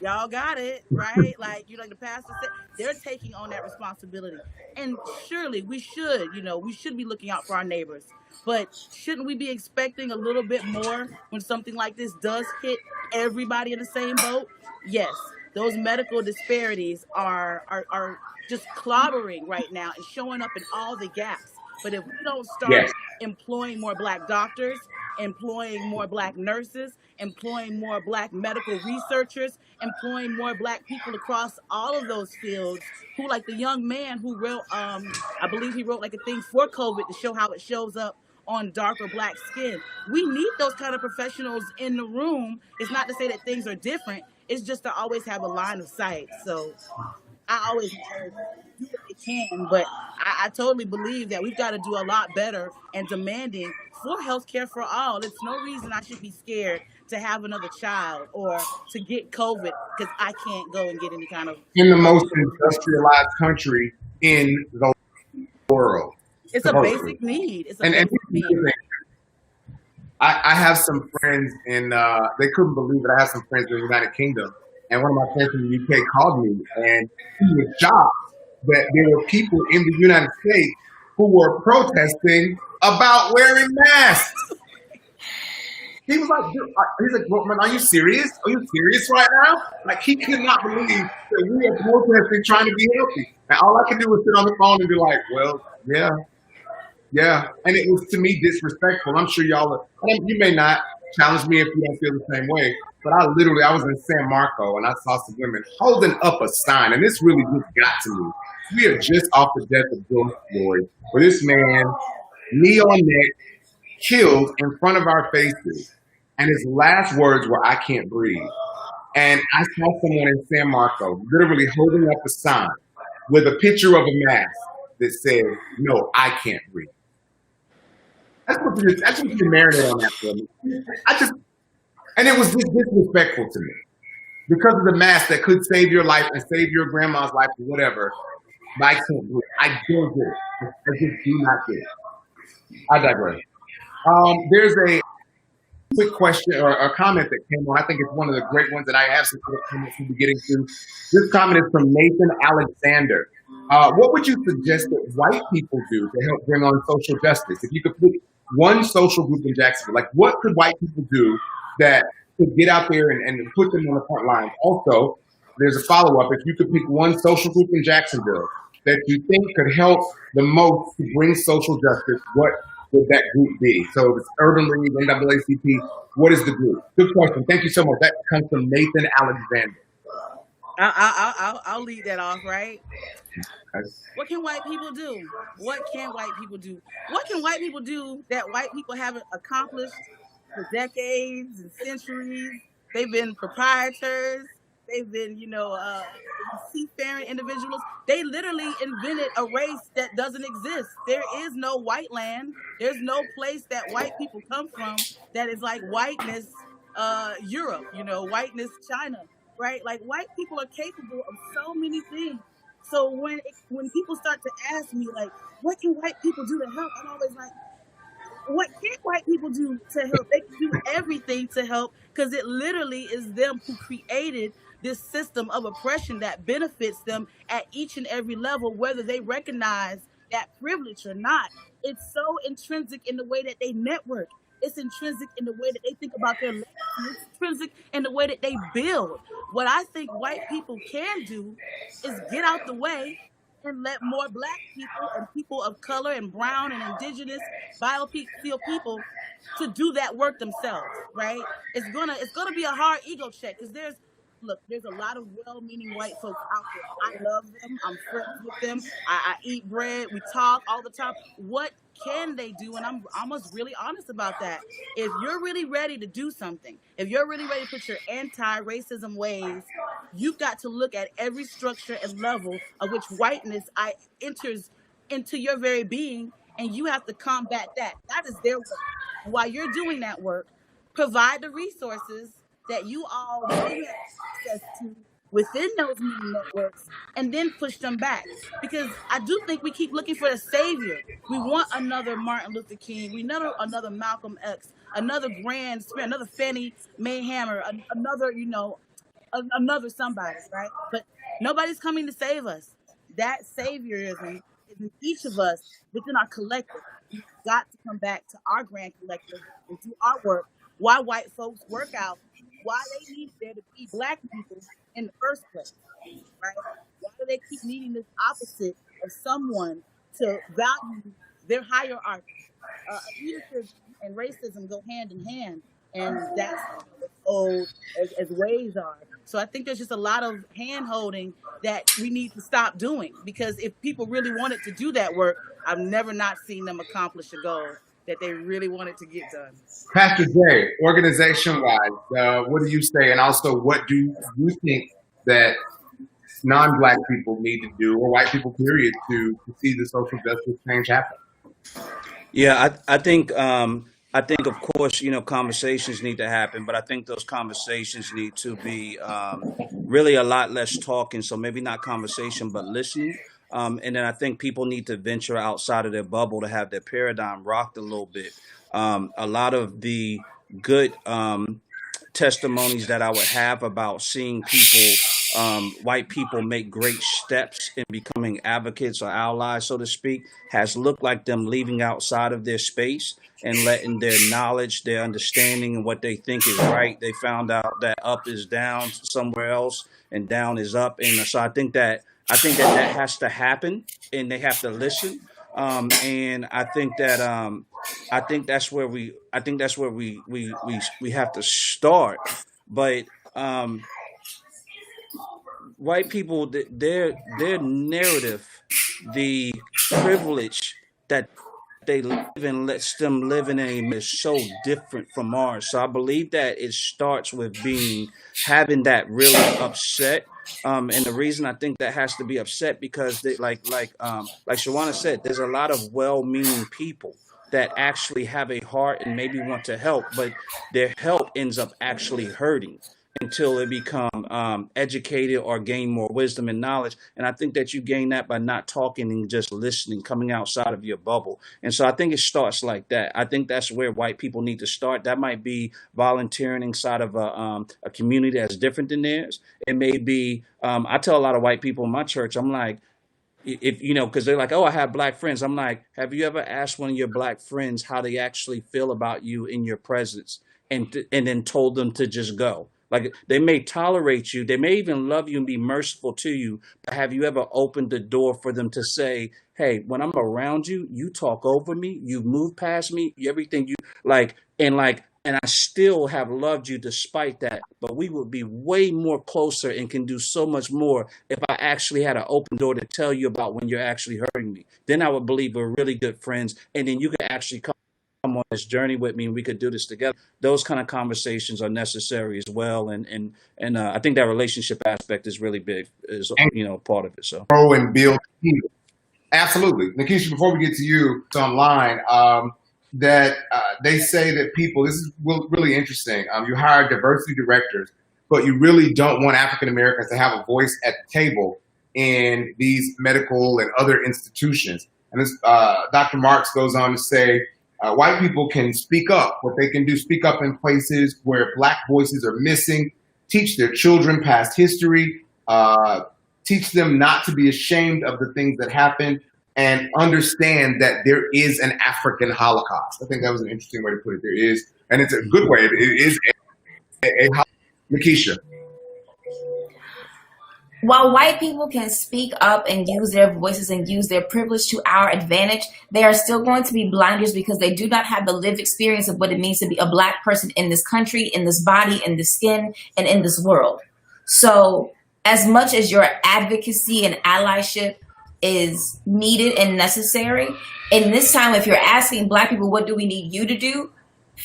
Y'all got it, right? Like, like the pastor said, they're taking on that responsibility. And surely we should, we should be looking out for our neighbors. But shouldn't we be expecting a little bit more when something like this does hit everybody in the same boat? Yes, those medical disparities are just clobbering right now and showing up in all the gaps. But if we don't start employing more black doctors, employing more black nurses, employing more black medical researchers, employing more black people across all of those fields, who, like the young man who wrote, I believe he wrote like a thing for COVID to show how it shows up on darker black skin. We need those kind of professionals in the room. It's not to say that things are different. It's just to always have a line of sight. So I always encourage you, do what you can. But I totally believe that we've got to do a lot better and demanding for healthcare for all. It's no reason I should be scared to have another child or to get COVID because I can't go and get any kind of. In the most industrialized country in the world. It's a basic need. It's a basic need. I have some friends in, they couldn't believe it. I have some friends in the United Kingdom. And one of my friends from the UK called me and he was shocked that there were people in the United States who were protesting about wearing masks. He was like, he's like, well, man, are you serious? Are you serious right now? Like, he could not believe that we are protesting trying to be healthy. And all I could do was sit on the phone and be like, well, yeah. And it was, to me, disrespectful. I'm sure y'all are, you may not challenge me if you don't feel the same way, but I was in San Marco and I saw some women holding up a sign, and this really just got to me. We are just off the death of George Floyd, where this man, knee on neck, killed in front of our faces. And his last words were, "I can't breathe." And I saw someone in San Marco literally holding up a sign with a picture of a mask that said, "No, I can't breathe." That's what you marinate on that for me. And it was just disrespectful to me. Because of the mask that could save your life and save your grandma's life or whatever, but I can't breathe. I don't get it. I just do not get it. I digress. There's a quick question or a comment that came on. I think it's one of the great ones that I have some other comments we'll be getting to. This comment is from Nathan Alexander. What would you suggest that white people do to help bring on social justice? If you could pick one social group in Jacksonville, like what could white people do that could get out there and put them on the front lines? Also, there's a follow-up. If you could pick one social group in Jacksonville that you think could help the most to bring social justice, what would that group be? So if it's Urban League, NAACP, what is the group? Good question. Thank you so much. That comes from Nathan Alexander. I'll lead that off, right? What can white people do? What can white people do? What can white people do that white people haven't accomplished for decades and centuries? They've been proprietors. They've been, seafaring individuals. They literally invented a race that doesn't exist. There is no white land. There's no place that white people come from that is like whiteness, Europe, whiteness, China, right? Like white people are capable of so many things. So when people start to ask me, like, what can white people do to help? I'm always like, what can white people do to help? They can do everything to help because it literally is them who created this system of oppression that benefits them at each and every level, whether they recognize that privilege or not. It's so intrinsic in the way that they network. It's intrinsic in the way that they think about their legacy. It's intrinsic in the way that they build. What I think white people can do is get out the way and let more black people and people of color and brown and indigenous biofield people to do that work themselves, right? It's gonna be a hard ego check because there's a lot of well-meaning white folks out there. I love them. I'm friends with them. I eat bread. We talk all the time. What can they do? And I'm almost really honest about that. If you're really ready to do something, if you're really ready to put your anti-racism ways, you've got to look at every structure and level of which whiteness enters into your very being, and you have to combat that. That is their work. While you're doing that work, provide the resources that you all know you have access to within those media networks, and then push them back. Because I do think we keep looking for a savior. We want another Martin Luther King, we know another Malcolm X, another Grand Spirit, another Fannie Mae Hammer, another, another somebody, right? But nobody's coming to save us. That saviorism is in each of us within our collective. We've got to come back to our grand collective and do our work. Why white folks work out, why they need there to be black people in the first place, right? Why do they keep needing this opposite of someone to value their hierarchy? Elitism and racism go hand in hand, and that's as old as ways are. So I think there's just a lot of hand-holding that we need to stop doing, because if people really wanted to do that work, I've never not seen them accomplish a goal that they really wanted to get done. Pastor Jay, organization-wise, what do you say? And also, what do you think that non-Black people need to do, or white people, period, to see the social justice change happen? Yeah, I think of course, conversations need to happen, but I think those conversations need to be really a lot less talking. So maybe not conversation, but listening. And then I think people need to venture outside of their bubble to have their paradigm rocked a little bit. A lot of the good testimonies that I would have about seeing people, white people, make great steps in becoming advocates or allies, so to speak, has looked like them leaving outside of their space and letting their knowledge, their understanding, and what they think is right. They found out that up is down somewhere else and down is up, and so I think that has to happen, and they have to listen. And I think that's where we have to start. But white people, their narrative, the privilege that they live in lets them live in a is so different from ours. So I believe that it starts with having that really upset. And the reason I think that has to be upset because like Shawana said, there's a lot of well-meaning people that actually have a heart and maybe want to help, but their help ends up actually hurting until they become educated or gain more wisdom and knowledge. And I think that you gain that by not talking and just listening, coming outside of your bubble. And so I think it starts like that. I think that's where white people need to start. That might be volunteering inside of a community that's different than theirs. It may be, I tell a lot of white people in my church, I'm like, if because they're like, oh, I have Black friends. I'm like, have you ever asked one of your Black friends how they actually feel about you in your presence, and then told them to just go? Like, they may tolerate you, they may even love you and be merciful to you, but have you ever opened the door for them to say, hey, when I'm around you, you talk over me, you move past me, everything you like, and I still have loved you despite that, but we would be way more closer and can do so much more if I actually had an open door to tell you about when you're actually hurting me. Then I would believe we're really good friends, and then you could actually come on this journey with me and we could do this together. Those kind of conversations are necessary as well. And I think that relationship aspect is really big, is part of it. So Grow and build teams. Absolutely. Nikesha, before we get to you, it's online, that they say that people, this is really interesting. You hire diversity directors, but you really don't want African Americans to have a voice at the table in these medical and other institutions. And this, Dr. Marks goes on to say, white people can speak up. What they can do, speak up in places where Black voices are missing, teach their children past history, teach them not to be ashamed of the things that happened, and understand that there is an African Holocaust. I think that was an interesting way to put it. There is, and it's a good way. It is a Nikesha. While white people can speak up and use their voices and use their privilege to our advantage, they are still going to be blinders because they do not have the lived experience of what it means to be a Black person in this country, in this body, in this skin, and in this world. So as much as your advocacy and allyship is needed and necessary, in this time, if you're asking Black people, what do we need you to do?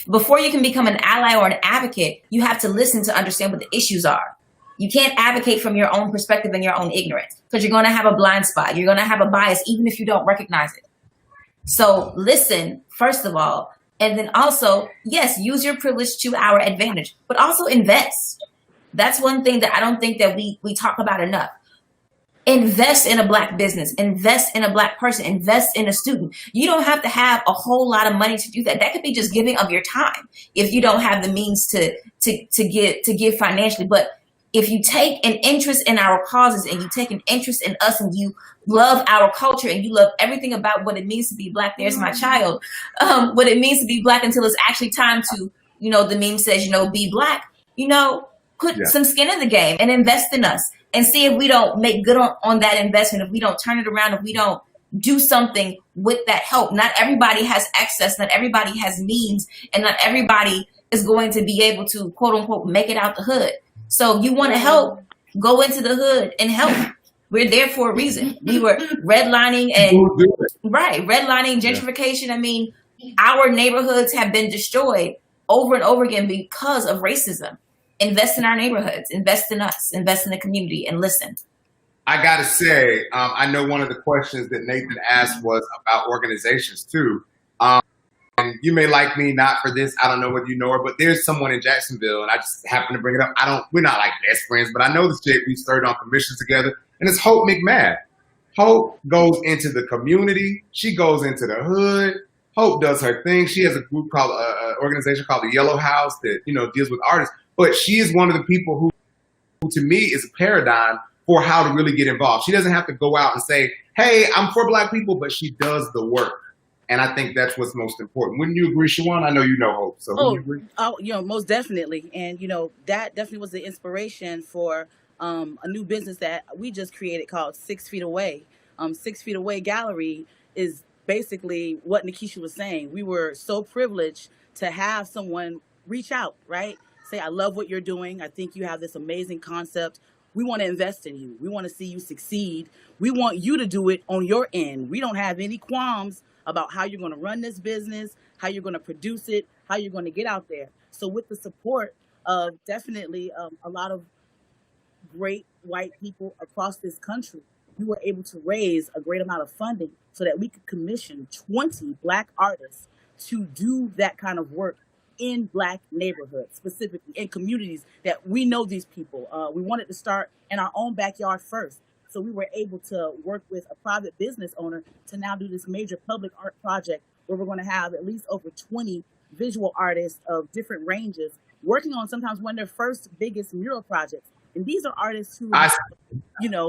Before you can become an ally or an advocate, you have to listen to understand what the issues are. You can't advocate from your own perspective and your own ignorance because you're going to have a blind spot. You're going to have a bias, even if you don't recognize it. So listen, first of all, and then also, yes, use your privilege to our advantage, but also invest. That's one thing that I don't think that we talk about enough. Invest in a Black business, invest in a Black person, invest in a student. You don't have to have a whole lot of money to do that. That could be just giving of your time if you don't have the means to give financially. But if you take an interest in our causes and you take an interest in us and you love our culture and you love everything about what it means to be Black, there's my child, what it means to be Black until it's actually time to, the meme says, be Black, put some skin in the game and invest in us and see if we don't make good on that investment, if we don't turn it around, if we don't do something with that help. Not everybody has access, not everybody has means, and not everybody is going to be able to, quote unquote, make it out the hood. So if you want to help, go into the hood and help. We're there for a reason. We were redlining gentrification. I mean, our neighborhoods have been destroyed over and over again because of racism. Invest in our neighborhoods, invest in us, invest in the community, and listen. I gotta say, I know one of the questions that Nathan asked was about organizations too. And you may like me not for this. I don't know whether you know her, but there's someone in Jacksonville, and I just happen to bring it up. We're not like best friends, but I know this chick. We started on commissions together, and it's Hope McMahon. Hope goes into the community. She goes into the hood. Hope does her thing. She has a group called organization called the Yellow House that deals with artists. But she is one of the people who to me is a paradigm for how to really get involved. She doesn't have to go out and say, "Hey, I'm for Black people," but she does the work. And I think that's what's most important. Wouldn't you agree, Shawana? I know you know Hope, so wouldn't you agree? Most definitely. And, that definitely was the inspiration for a new business that we just created called 6 Feet Away. 6 Feet Away Gallery is basically what Nikesha was saying. We were so privileged to have someone reach out, right? Say, I love what you're doing. I think you have this amazing concept. We want to invest in you. We want to see you succeed. We want you to do it on your end. We don't have any qualms about how you're going to run this business, how you're going to produce it, how you're going to get out there. So with the support of definitely a lot of great white people across this country, we were able to raise a great amount of funding so that we could commission 20 Black artists to do that kind of work in Black neighborhoods, specifically in communities that we know these people. We wanted to start in our own backyard first. So we were able to work with a private business owner to now do this major public art project where we're going to have at least over 20 visual artists of different ranges working on sometimes one of their first biggest mural projects. And these are artists who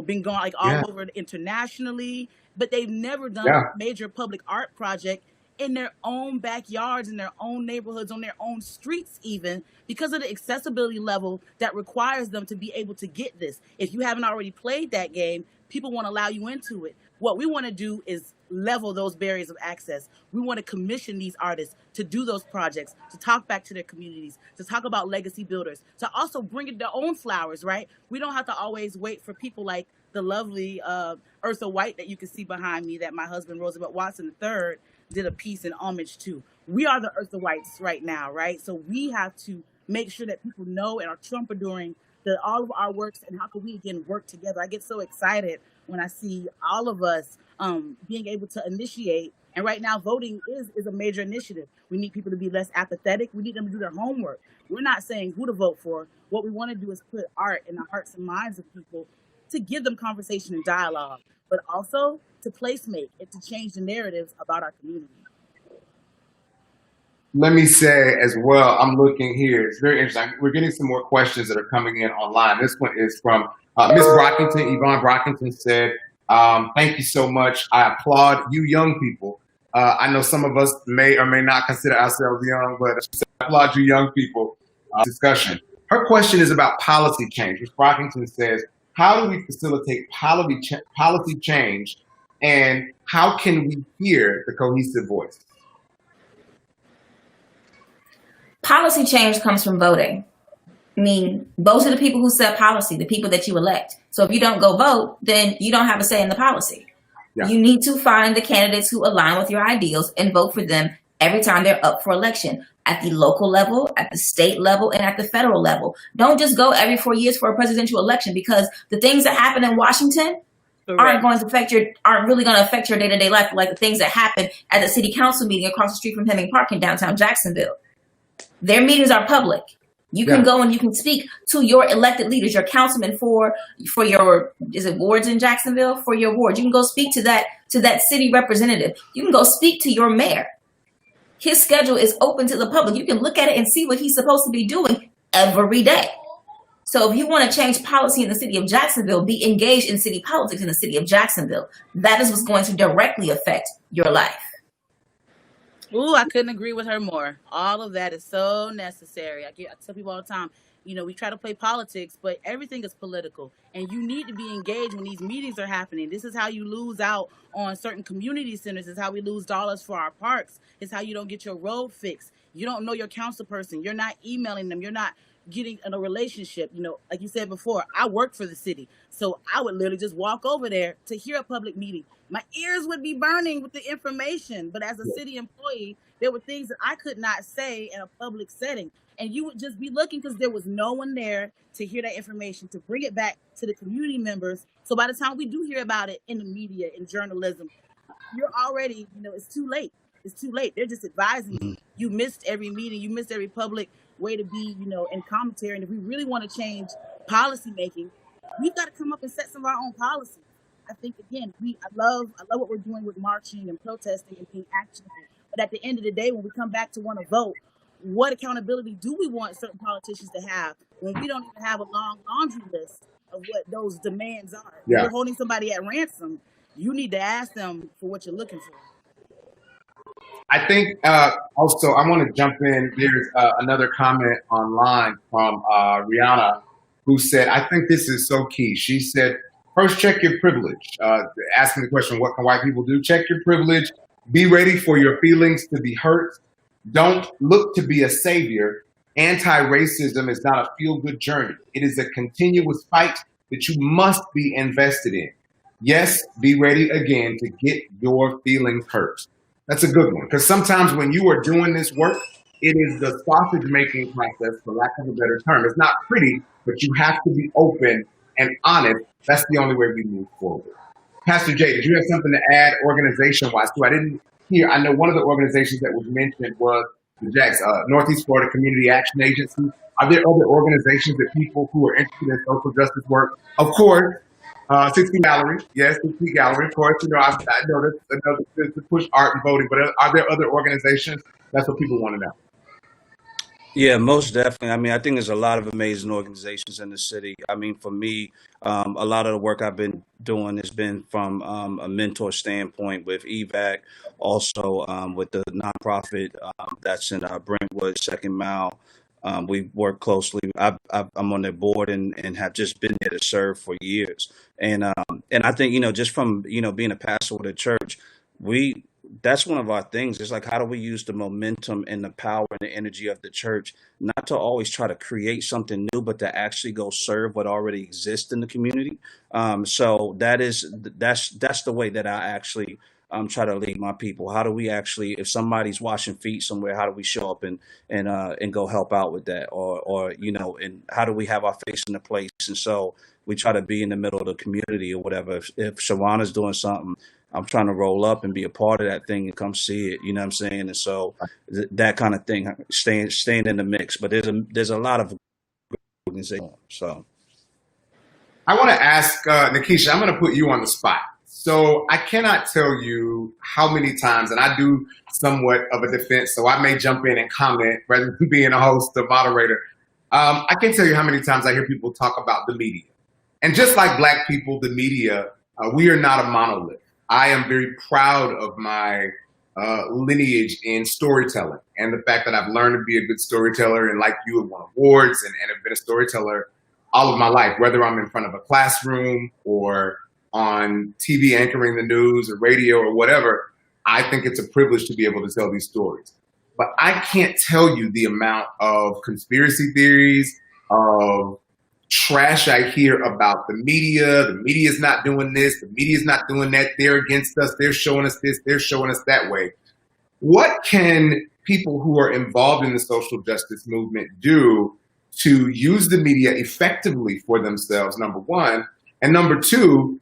been going like all over internationally, but they've never done a major public art project in their own backyards, in their own neighborhoods, on their own streets even, because of the accessibility level that requires them to be able to get this. If you haven't already played that game, people won't allow you into it. What we want to do is level those barriers of access. We want to commission these artists to do those projects, to talk back to their communities, to talk about legacy builders, to also bring in their own flowers, right? We don't have to always wait for people like the lovely Eartha White that you can see behind me that my husband, Roosevelt Watson III, did a piece in homage to. We are the Eartha Whites right now, right? So we have to make sure that people know and are trumpedoring all of our works and how can we again work together. I get so excited when I see all of us being able to initiate. And right now voting is a major initiative. We need people to be less apathetic. We need them to do their homework. We're not saying who to vote for. What we want to do is put art in the hearts and minds of people to give them conversation and dialogue, but also to placemate and to change the narratives about our community. Let me say as well, I'm looking here. It's very interesting. We're getting some more questions that are coming in online. This one is from Miss Brockington. Yvonne Brockington said, thank you so much. I applaud you young people. I know some of us may or may not consider ourselves young, but I applaud you young people discussion. Her question is about policy change. Ms. Brockington says, how do we facilitate policy change, and how can we hear the cohesive voice? Policy change comes from voting. I mean, those are the people who set policy, the people that you elect. So if you don't go vote, then you don't have a say in the policy. Yeah. You need to find the candidates who align with your ideals and vote for them every time they're up for election, at the local level, at the state level, and at the federal level. Don't just go every 4 years for a presidential election, because the things that happen in Washington aren't really going to affect your day-to-day life, like the things that happen at the city council meeting across the street from Hemming Park in downtown Jacksonville. Their meetings are public. You can go and you can speak to your elected leaders, your councilmen for your, is it wards in Jacksonville? For your ward. You can go speak to that city representative. You can go speak to your mayor. His schedule is open to the public. You can look at it and see what he's supposed to be doing every day. So if you want to change policy in the city of Jacksonville, be engaged in city politics in the city of Jacksonville. That is what's going to directly affect your life. Ooh, I couldn't agree with her more. All of that is so necessary. I tell people all the time, we try to play politics, but everything is political. And you need to be engaged when these meetings are happening. This is how you lose out on certain community centers. It's how we lose dollars for our parks. It's how you don't get your road fixed. You don't know your council person. You're not emailing them. You're not getting in a relationship. Like you said before, I work for the city. So I would literally just walk over there to hear a public meeting. My ears would be burning with the information. But as a city employee, There were things that I could not say in a public setting. And you would just be looking because there was no one there to hear that information, to bring it back to the community members. So by the time we do hear about it in the media, in journalism, you're already, it's too late. It's too late. They're just advising you. You missed every meeting. You missed every public way to be, in commentary. And if we really want to change policy making, we've got to come up and set some of our own policies. I think, again, I love what we're doing with marching and protesting and being actionable. But at the end of the day, when we come back to want to vote, what accountability do we want certain politicians to have when we don't even have a long laundry list of what those demands are? Yeah. If you're holding somebody at ransom, you need to ask them for what you're looking for. I think also I want to jump in. There's another comment online from Rihanna who said, I think this is so key. She said, first, check your privilege. Asking the question, what can white people do? Check your privilege. Be ready for your feelings to be hurt. Don't look to be a savior. Anti-racism is not a feel-good journey. It is a continuous fight that you must be invested in. Yes, be ready again to get your feelings hurt. That's a good one, because sometimes when you are doing this work, it is the sausage-making process, for lack of a better term. It's not pretty, but you have to be open and honest. That's the only way we move forward. Pastor Jay, did you have something to add organization-wise too? I didn't hear. I know one of the organizations that was mentioned was the Northeast Florida Community Action Agency. Are there other organizations that people who are interested in social justice work? Of course, 60 Gallery. Yes, 60 Gallery. Of course, I know that's another to push art and voting, but are there other organizations? That's what people want to know. Yeah, most definitely. I mean, I think there's a lot of amazing organizations in the city. I mean, for me, a lot of the work I've been doing has been from a mentor standpoint with EVAC, also with the nonprofit that's in Brentwood, Second Mile. We work closely. I'm on their board and have just been there to serve for years. And I think, just from, being a pastor with a church, that's one of our things. It's like, how do we use the momentum and the power and the energy of the church, not to always try to create something new, but to actually go serve what already exists in the community. So that's the way that I actually try to lead my people. How do we actually, if somebody's washing feet somewhere, how do we show up and go help out with that? Or and how do we have our face in the place? And so we try to be in the middle of the community or whatever. If Shawana's doing something, I'm trying to roll up and be a part of that thing and come see it. You know what I'm saying? And so that kind of thing, staying in the mix. But there's a lot of organizations. So I want to ask Nikesha, I'm going to put you on the spot. So I cannot tell you how many times, and I do somewhat of a defense, so I may jump in and comment rather than being a host or moderator. I can't tell you how many times I hear people talk about the media. And just like Black people, the media, we are not a monolith. I am very proud of my lineage in storytelling and the fact that I've learned to be a good storyteller, and like you have won awards and have been a storyteller all of my life, whether I'm in front of a classroom or on TV anchoring the news or radio or whatever. I think it's a privilege to be able to tell these stories. But I can't tell you the amount of conspiracy theories, of trash I hear about the media. The media's not doing this. The media's not doing that. They're against us. They're showing us this. They're showing us that way. What can people who are involved in the social justice movement do to use the media effectively for themselves, number one? And number two,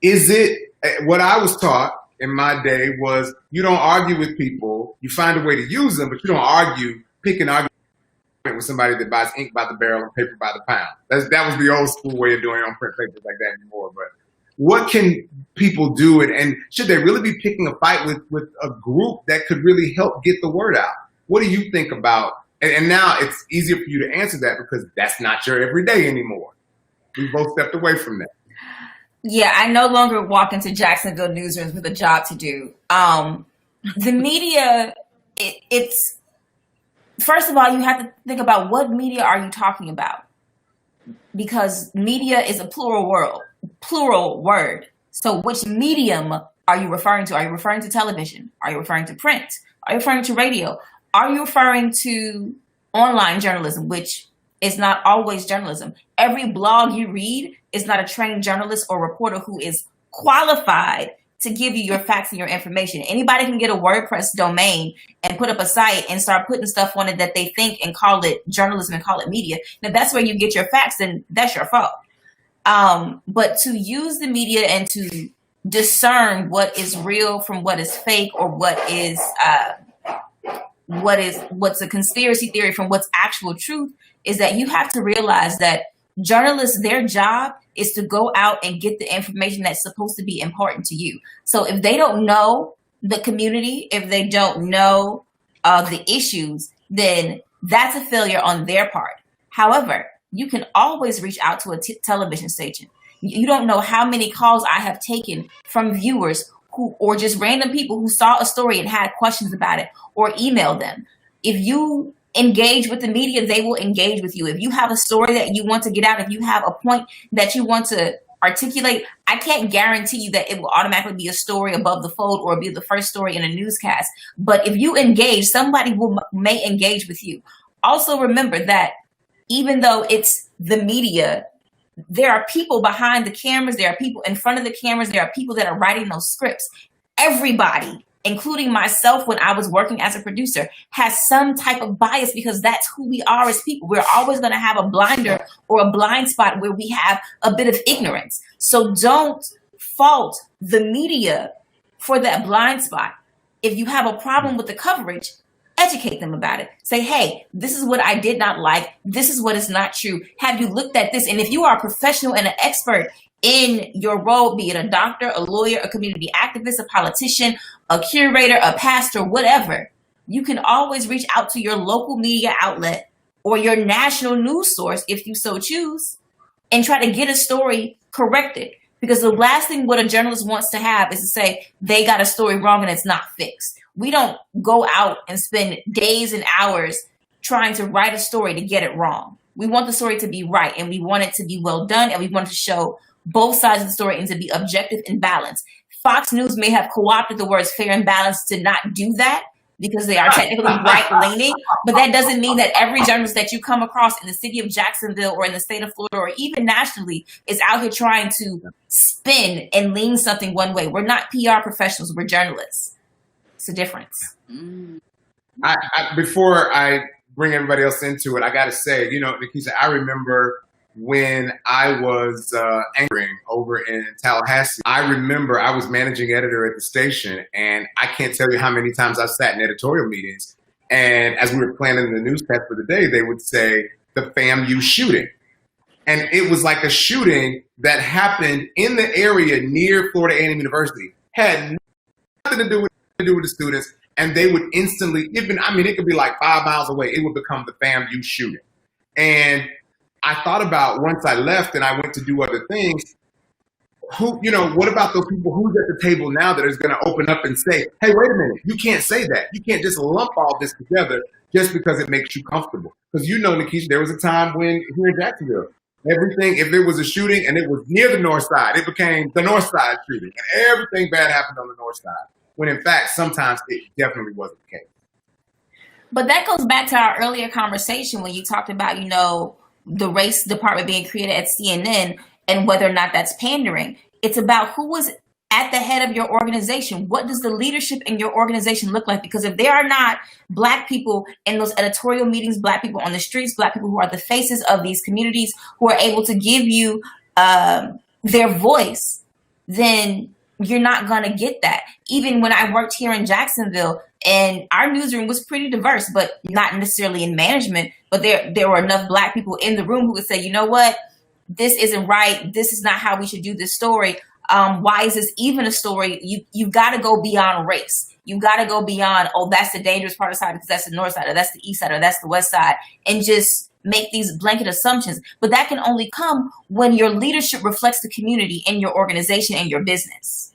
is it what I was taught in my day was you don't argue with people, you find a way to use them, but you don't pick an argument with somebody that buys ink by the barrel and paper by the pound. That was the old school way of doing it on print papers like that anymore. But what can people do, and should they really be picking a fight with a group that could really help get the word out? What do you think about, and now it's easier for you to answer that because that's not your everyday anymore. We both stepped away from that. Yeah, I no longer walk into Jacksonville newsrooms with a job to do. The media, it's first of all, you have to think about what media are you talking about, because media is a plural word. So which medium are you referring to? Are you referring to television? Are you referring to print? Are you referring to radio? Are you referring to online journalism, which is not always journalism? Every blog you read is not a trained journalist or reporter who is qualified to give you your facts and your information. Anybody can get a WordPress domain and put up a site and start putting stuff on it that they think and call it journalism and call it media. Now, that's where you get your facts, and that's your fault. But to use the media and to discern what is real from what is fake, or what's a conspiracy theory from what's actual truth, is that you have to realize that journalists, their job is to go out and get the information that's supposed to be important to you. So if they don't know the community, if they don't know the issues, then that's a failure on their part. However, you can always reach out to a television station. You don't know how many calls I have taken from viewers or just random people who saw a story and had questions about it, or emailed them. If you engage with the media, they will engage with you. If you have a story that you want to get out, if you have a point that you want to articulate, I can't guarantee you that it will automatically be a story above the fold or be the first story in a newscast. But if you engage, somebody may engage with you. Also remember that even though it's the media, there are people behind the cameras, there are people in front of the cameras, there are people that are writing those scripts. Everybody, including myself when I was working as a producer, has some type of bias, because that's who we are as people. We're always going to have a blinder or a blind spot where we have a bit of ignorance. So don't fault the media for that blind spot. If you have a problem with the coverage, educate them about it. Say, hey, this is what I did not like. This is what is not true. Have you looked at this? And if you are a professional and an expert in your role, be it a doctor, a lawyer, a community activist, a politician, a curator, a pastor, whatever, you can always reach out to your local media outlet or your national news source, if you so choose, and try to get a story corrected. Because the last thing what a journalist wants to have is to say they got a story wrong and it's not fixed. We don't go out and spend days and hours trying to write a story to get it wrong. We want the story to be right, and we want it to be well done, and we want to show both sides of the story and to be objective and balanced. Fox News may have co-opted the words fair and balanced to not do that because they are technically right-leaning, but that doesn't mean that every journalist that you come across in the city of Jacksonville or in the state of Florida or even nationally is out here trying to spin and lean something one way. We're not PR professionals, we're journalists. It's a difference. Before I bring everybody else into it, I got to say, Nikesha, I remember when I was anchoring over in Tallahassee. I remember I was managing editor at the station, and I can't tell you how many times I sat in editorial meetings. And as we were planning the newscast for the day, they would say the FAMU shooting. And it was like a shooting that happened in the area near Florida A&M University. Had nothing to do with the students, and they would instantly, it could be like 5 miles away, it would become the FAMU shooting. And I thought about, once I left and I went to do other things, what about those people who's at the table now that is going to open up and say, hey, wait a minute, you can't say that. You can't just lump all this together just because it makes you comfortable. Because Nikesha, there was a time when here in Jacksonville, everything, if there was a shooting and it was near the north side, it became the north side shooting. And everything bad happened on the north side. When in fact, sometimes it definitely wasn't the case. But that goes back to our earlier conversation when you talked about, the race department being created at CNN and whether or not that's pandering. It's about who was at the head of your organization. What does the leadership in your organization look like? Because if there are not Black people in those editorial meetings, Black people on the streets, Black people who are the faces of these communities, who are able to give you their voice, then you're not going to get that. Even when I worked here in Jacksonville, and our newsroom was pretty diverse, but not necessarily in management, but there were enough Black people in the room who would say, you know what, this isn't right. This is not how we should do this story. Why is this even a story? You've got to go beyond race. You've got to go beyond, oh, that's the dangerous part of the side because that's the north side, or that's the east side, or that's the west side, and just make these blanket assumptions. But that can only come when your leadership reflects the community in your organization and your business.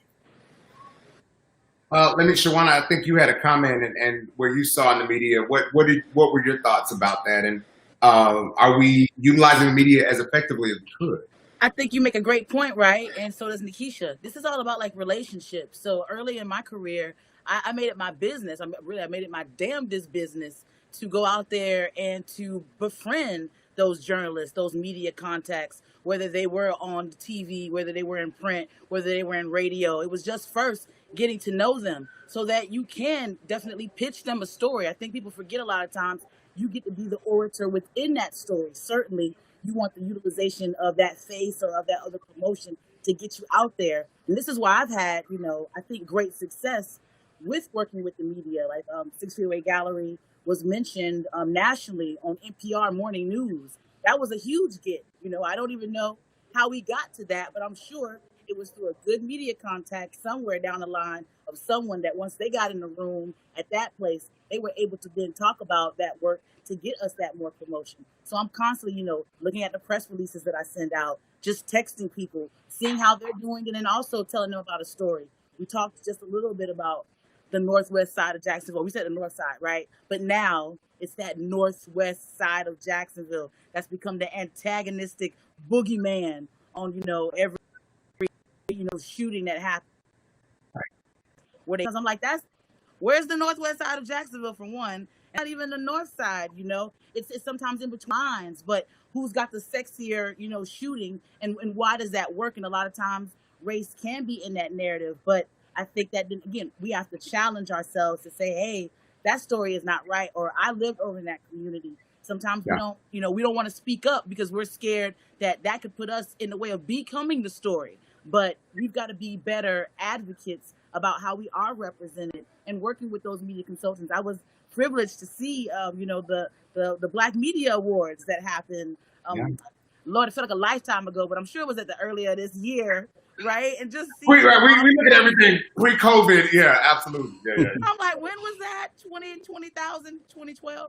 Shawana, I think you had a comment and where you saw in the media. What were your thoughts about that? And are we utilizing the media as effectively as we could? I think you make a great point, right? And so does Nikesha. This is all about relationships. So early in my career, I made it my business. I made it my damnedest business to go out there and to befriend those journalists, those media contacts, whether they were on TV, whether they were in print, whether they were in radio. It was just first getting to know them so that you can definitely pitch them a story. I think people forget a lot of times you get to be the orator within that story. Certainly, you want the utilization of that face or of that other promotion to get you out there. And this is why I've had, I think great success with working with the media. Like 6 Feet Away Gallery was mentioned nationally on NPR Morning News. That was a huge get. I don't even know how we got to that, but I'm sure it was through a good media contact somewhere down the line of someone that once they got in the room at that place, they were able to then talk about that work to get us that more promotion. So I'm constantly, looking at the press releases that I send out, just texting people, seeing how they're doing it, and also telling them about a story. We talked just a little bit about the northwest side of Jacksonville. We said the north side, right? But now it's that northwest side of Jacksonville that's become the antagonistic boogeyman on, every shooting that happened. Because I'm like, where's the northwest side of Jacksonville for one? Not even the north side, it's sometimes in between lines, but who's got the sexier, shooting, and why does that work? And a lot of times race can be in that narrative, but I think that, again, we have to challenge ourselves to say, hey, that story is not right, or I lived over in that community. Sometimes we don't want to speak up because we're scared that could put us in the way of becoming the story. But we've got to be better advocates about how we are represented and working with those media consultants. I was privileged to see, the Black Media Awards that happened. Lord, it felt like a lifetime ago, but I'm sure it was at the earlier this year, right? And just see we look at everything pre-COVID. Yeah, absolutely. Yeah. I'm like, when was that? 2012?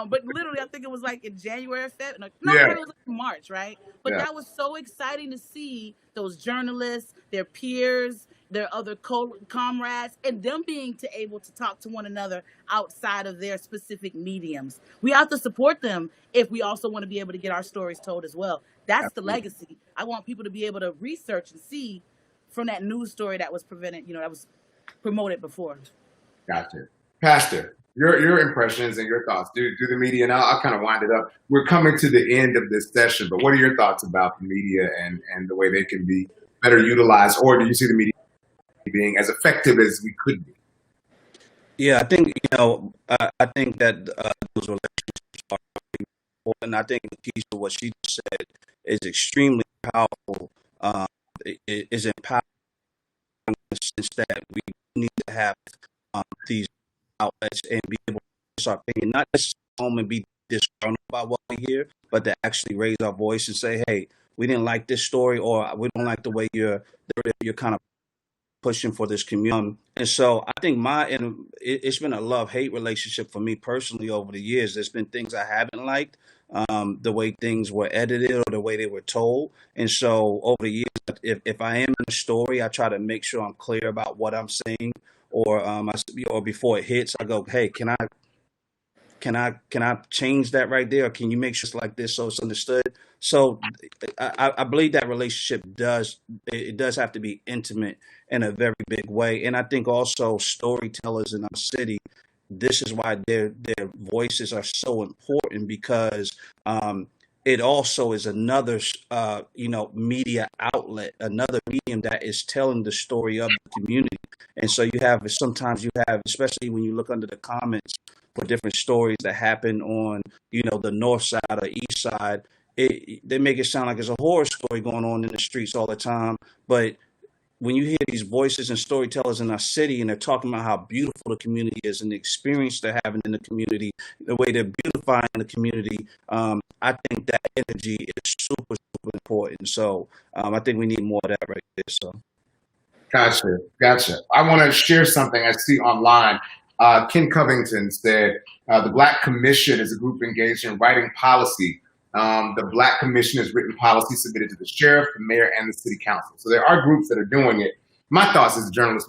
But literally, I think it was like in January or February. No, it was like March, right? But that was so exciting to see those journalists, their peers, their other comrades, and them being able to talk to one another outside of their specific mediums. We have to support them if we also want to be able to get our stories told as well. That's the legacy. I want people to be able to research and see from that news story that was that was promoted before. Gotcha. Pastor, your impressions and your thoughts. Do the media, and I'll kind of wind it up. We're coming to the end of this session, but what are your thoughts about the media and the way they can be better utilized, or do you see the media being as effective as we could be? Yeah, I think I think that those relationships are important. I think Nikesha, what she said is extremely powerful. It is empowering in the sense that we need to have these outlets and be able to voice our opinion, not just home and be disgruntled about what we hear, but to actually raise our voice and say, hey, we didn't like this story, or we don't like the way you're kind of pushing for this community. And so I think it's been a love-hate relationship for me personally over the years. There's been things I haven't liked, the way things were edited or the way they were told. And so over the years, if I am in a story, I try to make sure I'm clear about what I'm saying, or before it hits, I go, hey, can I change that right there? Or can you make sure it's like this so it's understood? So I believe that relationship does have to be intimate in a very big way. And I think also storytellers in our city, this is why their voices are so important, because it also is another media outlet, another medium that is telling the story of the community. And so sometimes you have, especially when you look under the comments for different stories that happen on, the north side or east side, they make it sound like it's a horror story going on in the streets all the time. But when you hear these voices and storytellers in our city, and they're talking about how beautiful the community is and the experience they're having in the community, the way they're beautifying the community, I think that energy is super, super important. So I think we need more of that right there. So. Gotcha. I want to share something I see online. Ken Covington said, the Black Commission is a group engaged in writing policy. The Black Commission has written policy submitted to the sheriff, the mayor, and the city council. So there are groups that are doing it. My thoughts as a journalist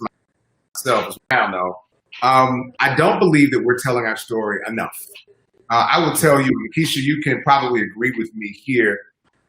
myself, as well, though, I don't believe that we're telling our story enough. I will tell you, Nikesha, you can probably agree with me here.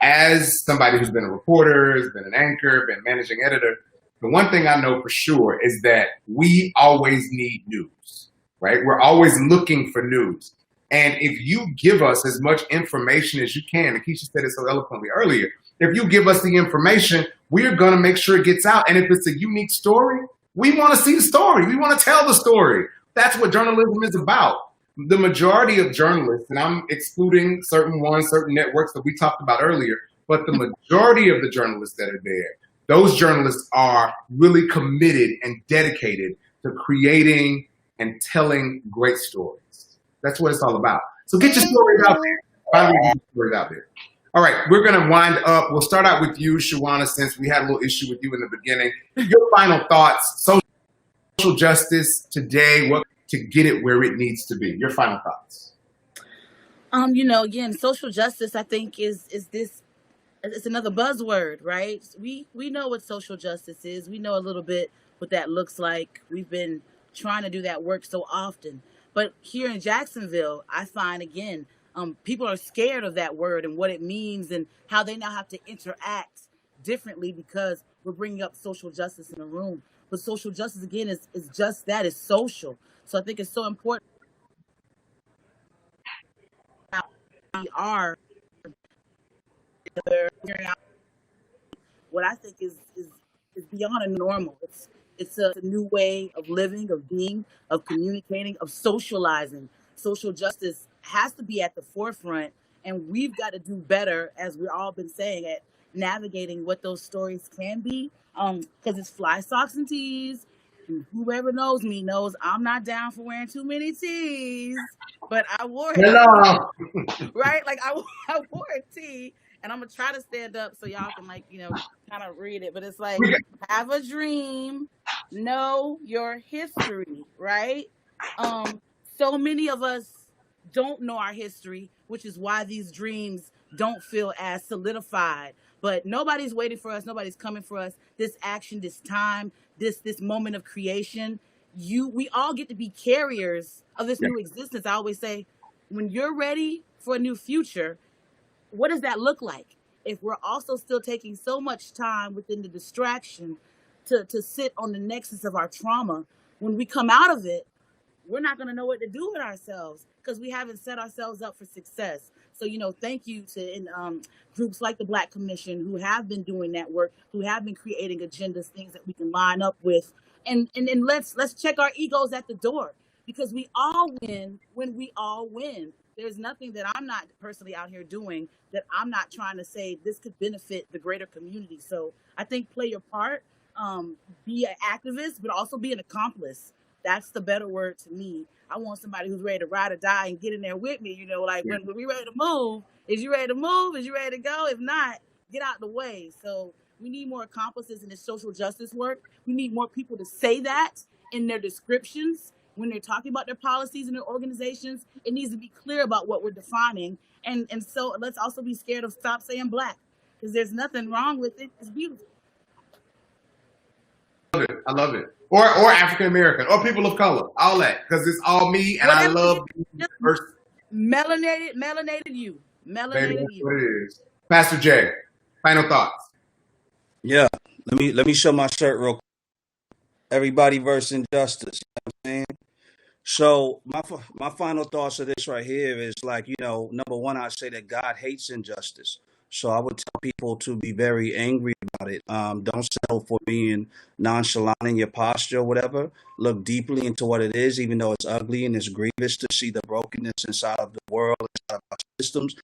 As somebody who's been a reporter, has been an anchor, been managing editor, the one thing I know for sure is that we always need news, right? We're always looking for news. And if you give us as much information as you can, Nikesha said it so eloquently earlier, if you give us the information, we're going to make sure it gets out. And if it's a unique story, we want to see the story. We want to tell the story. That's what journalism is about. The majority of journalists, and I'm excluding certain ones, certain networks that we talked about earlier, but the majority of the journalists that are there, those journalists are really committed and dedicated to creating and telling great stories. That's what it's all about. So get your stories out there. Finally get your stories out there. All right, we're going to wind up. We'll start out with you, Shawana, since we had a little issue with you in the beginning. Your final thoughts, social justice today, what to get it where it needs to be. Your final thoughts. Again, social justice, I think, is this. It's another buzzword, right? We know what social justice is. We know a little bit what that looks like. We've been trying to do that work so often. But here in Jacksonville, I find, again, people are scared of that word and what it means and how they now have to interact differently because we're bringing up social justice in a room. But social justice, again, is just that, is social. So I think it's so important how we are figuring out what I think is beyond a normal. It's a new way of living, of being, of communicating, of socializing. Social justice has to be at the forefront, and we've got to do better, as we've all been saying, at navigating what those stories can be. Because it's fly socks and tees. And whoever knows me knows I'm not down for wearing too many tees, but I wore it. Hello. Right? Like I wore a tee, and I'm gonna try to stand up so y'all can kind of read it. But it's like, have a dream, know your history, right? So many of us don't know our history, which is why these dreams don't feel as solidified. But nobody's waiting for us. Nobody's coming for us. This action, this time, this moment of creation, we all get to be carriers of this new existence. I always say, when you're ready for a new future, what does that look like? If we're also still taking so much time within the distraction to sit on the nexus of our trauma, when we come out of it, we're not going to know what to do with ourselves because we haven't set ourselves up for success. So, thank you to groups like the Black Commission who have been doing that work, who have been creating agendas, things that we can line up with. And then let's check our egos at the door, because we all win when we all win. There's nothing that I'm not personally out here doing that I'm not trying to say this could benefit the greater community. So I think play your part, be an activist, but also be an accomplice. That's the better word to me. I want somebody who's ready to ride or die and get in there with me. When we ready to move, is you ready to move? Is you ready to go? If not, get out the way. So we need more accomplices in this social justice work. We need more people to say that in their descriptions. When they're talking about their policies and their organizations, it needs to be clear about what we're defining. And so let's also be scared of stop saying Black, because there's nothing wrong with it. It's beautiful. I love it. Or African American, or people of color, all that, because it's all me, and Whatever I love melanated you. Baby, that's what it is. Pastor Jay, final thoughts. Yeah, let me show my shirt real quick. Everybody versus injustice. You know what I'm saying? So my final thoughts of this right here is number one, I say that God hates injustice. So I would tell people to be very angry about it. Don't settle for being nonchalant in your posture or whatever. Look deeply into what it is, even though it's ugly and it's grievous to see the brokenness inside of the world, inside of our systems.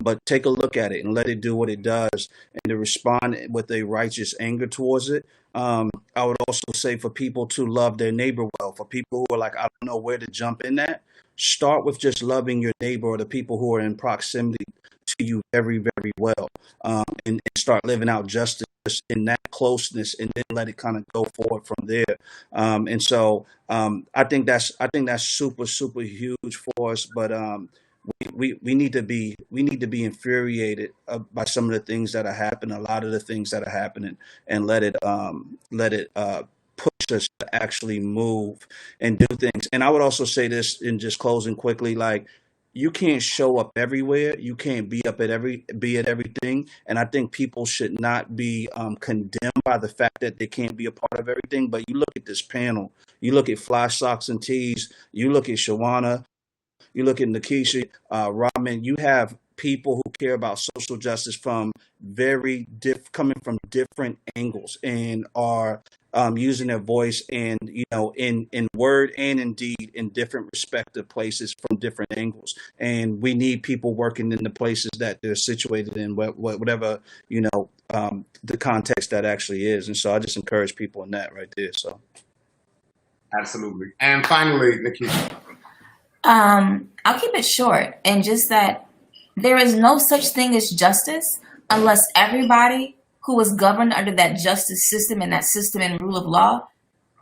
But take a look at it and let it do what it does, and to respond with a righteous anger towards it. I would also say for people to love their neighbor well. For people who are like, I don't know where to jump in that, start with just loving your neighbor or the people who are in proximity to you very, very well, and start living out justice in that closeness, and then let it kind of go forward from there. And so I think that's super, super huge for us. But we need to be infuriated by some of the things that are happening, a lot of the things that are happening, and let it push us to actually move and do things. And I would also say this in just closing quickly, like, you can't show up everywhere. You can't be at everything. And I think people should not be condemned by the fact that they can't be a part of everything. But you look at this panel, you look at Fly Socks and Tees, you look at Shawana, You look at Nikesha, Rahman, you have people who care about social justice from coming from different angles and are using their voice and, in word and in deed in different respective places from different angles. And we need people working in the places that they're situated in, whatever, the context that actually is. And so I just encourage people in that right there. So. Absolutely. And finally, Nikesha. I'll keep it short, and just that there is no such thing as justice unless everybody who is governed under that justice system and that system and rule of law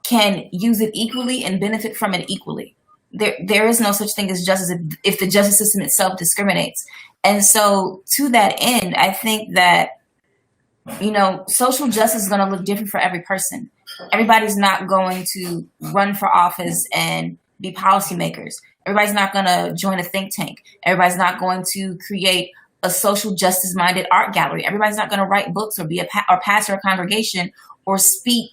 can use it equally and benefit from it equally. There is no such thing as justice if the justice system itself discriminates. And so to that end, I think that, social justice is going to look different for every person. Everybody's not going to run for office and be policymakers. Everybody's not going to join a think tank. Everybody's not going to create a social justice minded art gallery. Everybody's not going to write books or be or pastor a congregation or speak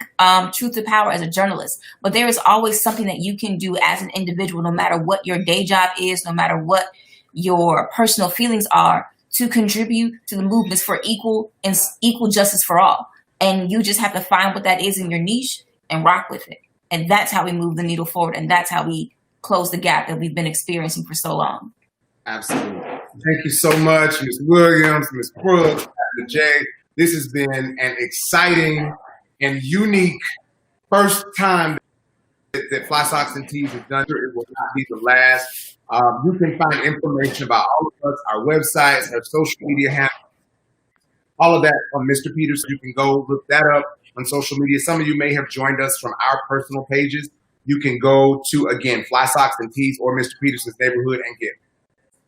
truth to power as a journalist. But there is always something that you can do as an individual, no matter what your day job is, no matter what your personal feelings are, to contribute to the movements for equal justice for all. And you just have to find what that is in your niche and rock with it. And that's how we move the needle forward. And that's how we close the gap that we've been experiencing for so long. Absolutely. Thank you so much, Ms. Williams, Ms. Brooks, Dr. J. This has been an exciting and unique first time that Fly Socks and Tees has done. It will not be the last. You can find information about all of us, our websites, our social media handles, all of that on Mr. Peterson. You can go look that up on social media. Some of you may have joined us from our personal pages. You can go to, again, Fly Socks and Tees or Mr. Peterson's Neighborhood and get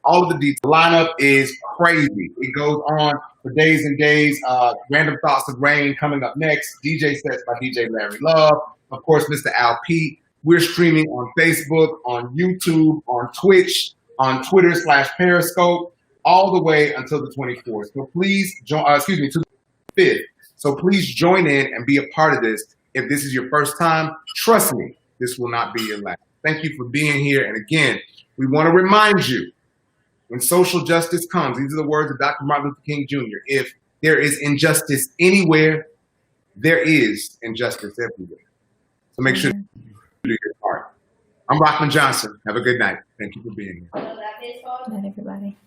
all of the details. The lineup is crazy. It goes on for days and days. Random Thoughts of Rain coming up next. DJ sets by DJ Larry Love. Of course, Mr. Al Pete. We're streaming on Facebook, on YouTube, on Twitch, on Twitter/Periscope, all the way until the 24th. So please join, to the 5th. So please join in and be a part of this. If this is your first time, trust me, this will not be your last. Thank you for being here. And again, we want to remind you, when social justice comes, these are the words of Dr. Martin Luther King Jr. If there is injustice anywhere, there is injustice everywhere. So make sure you do your part. I'm Rahman Johnson. Have a good night. Thank you for being here. Good night, everybody.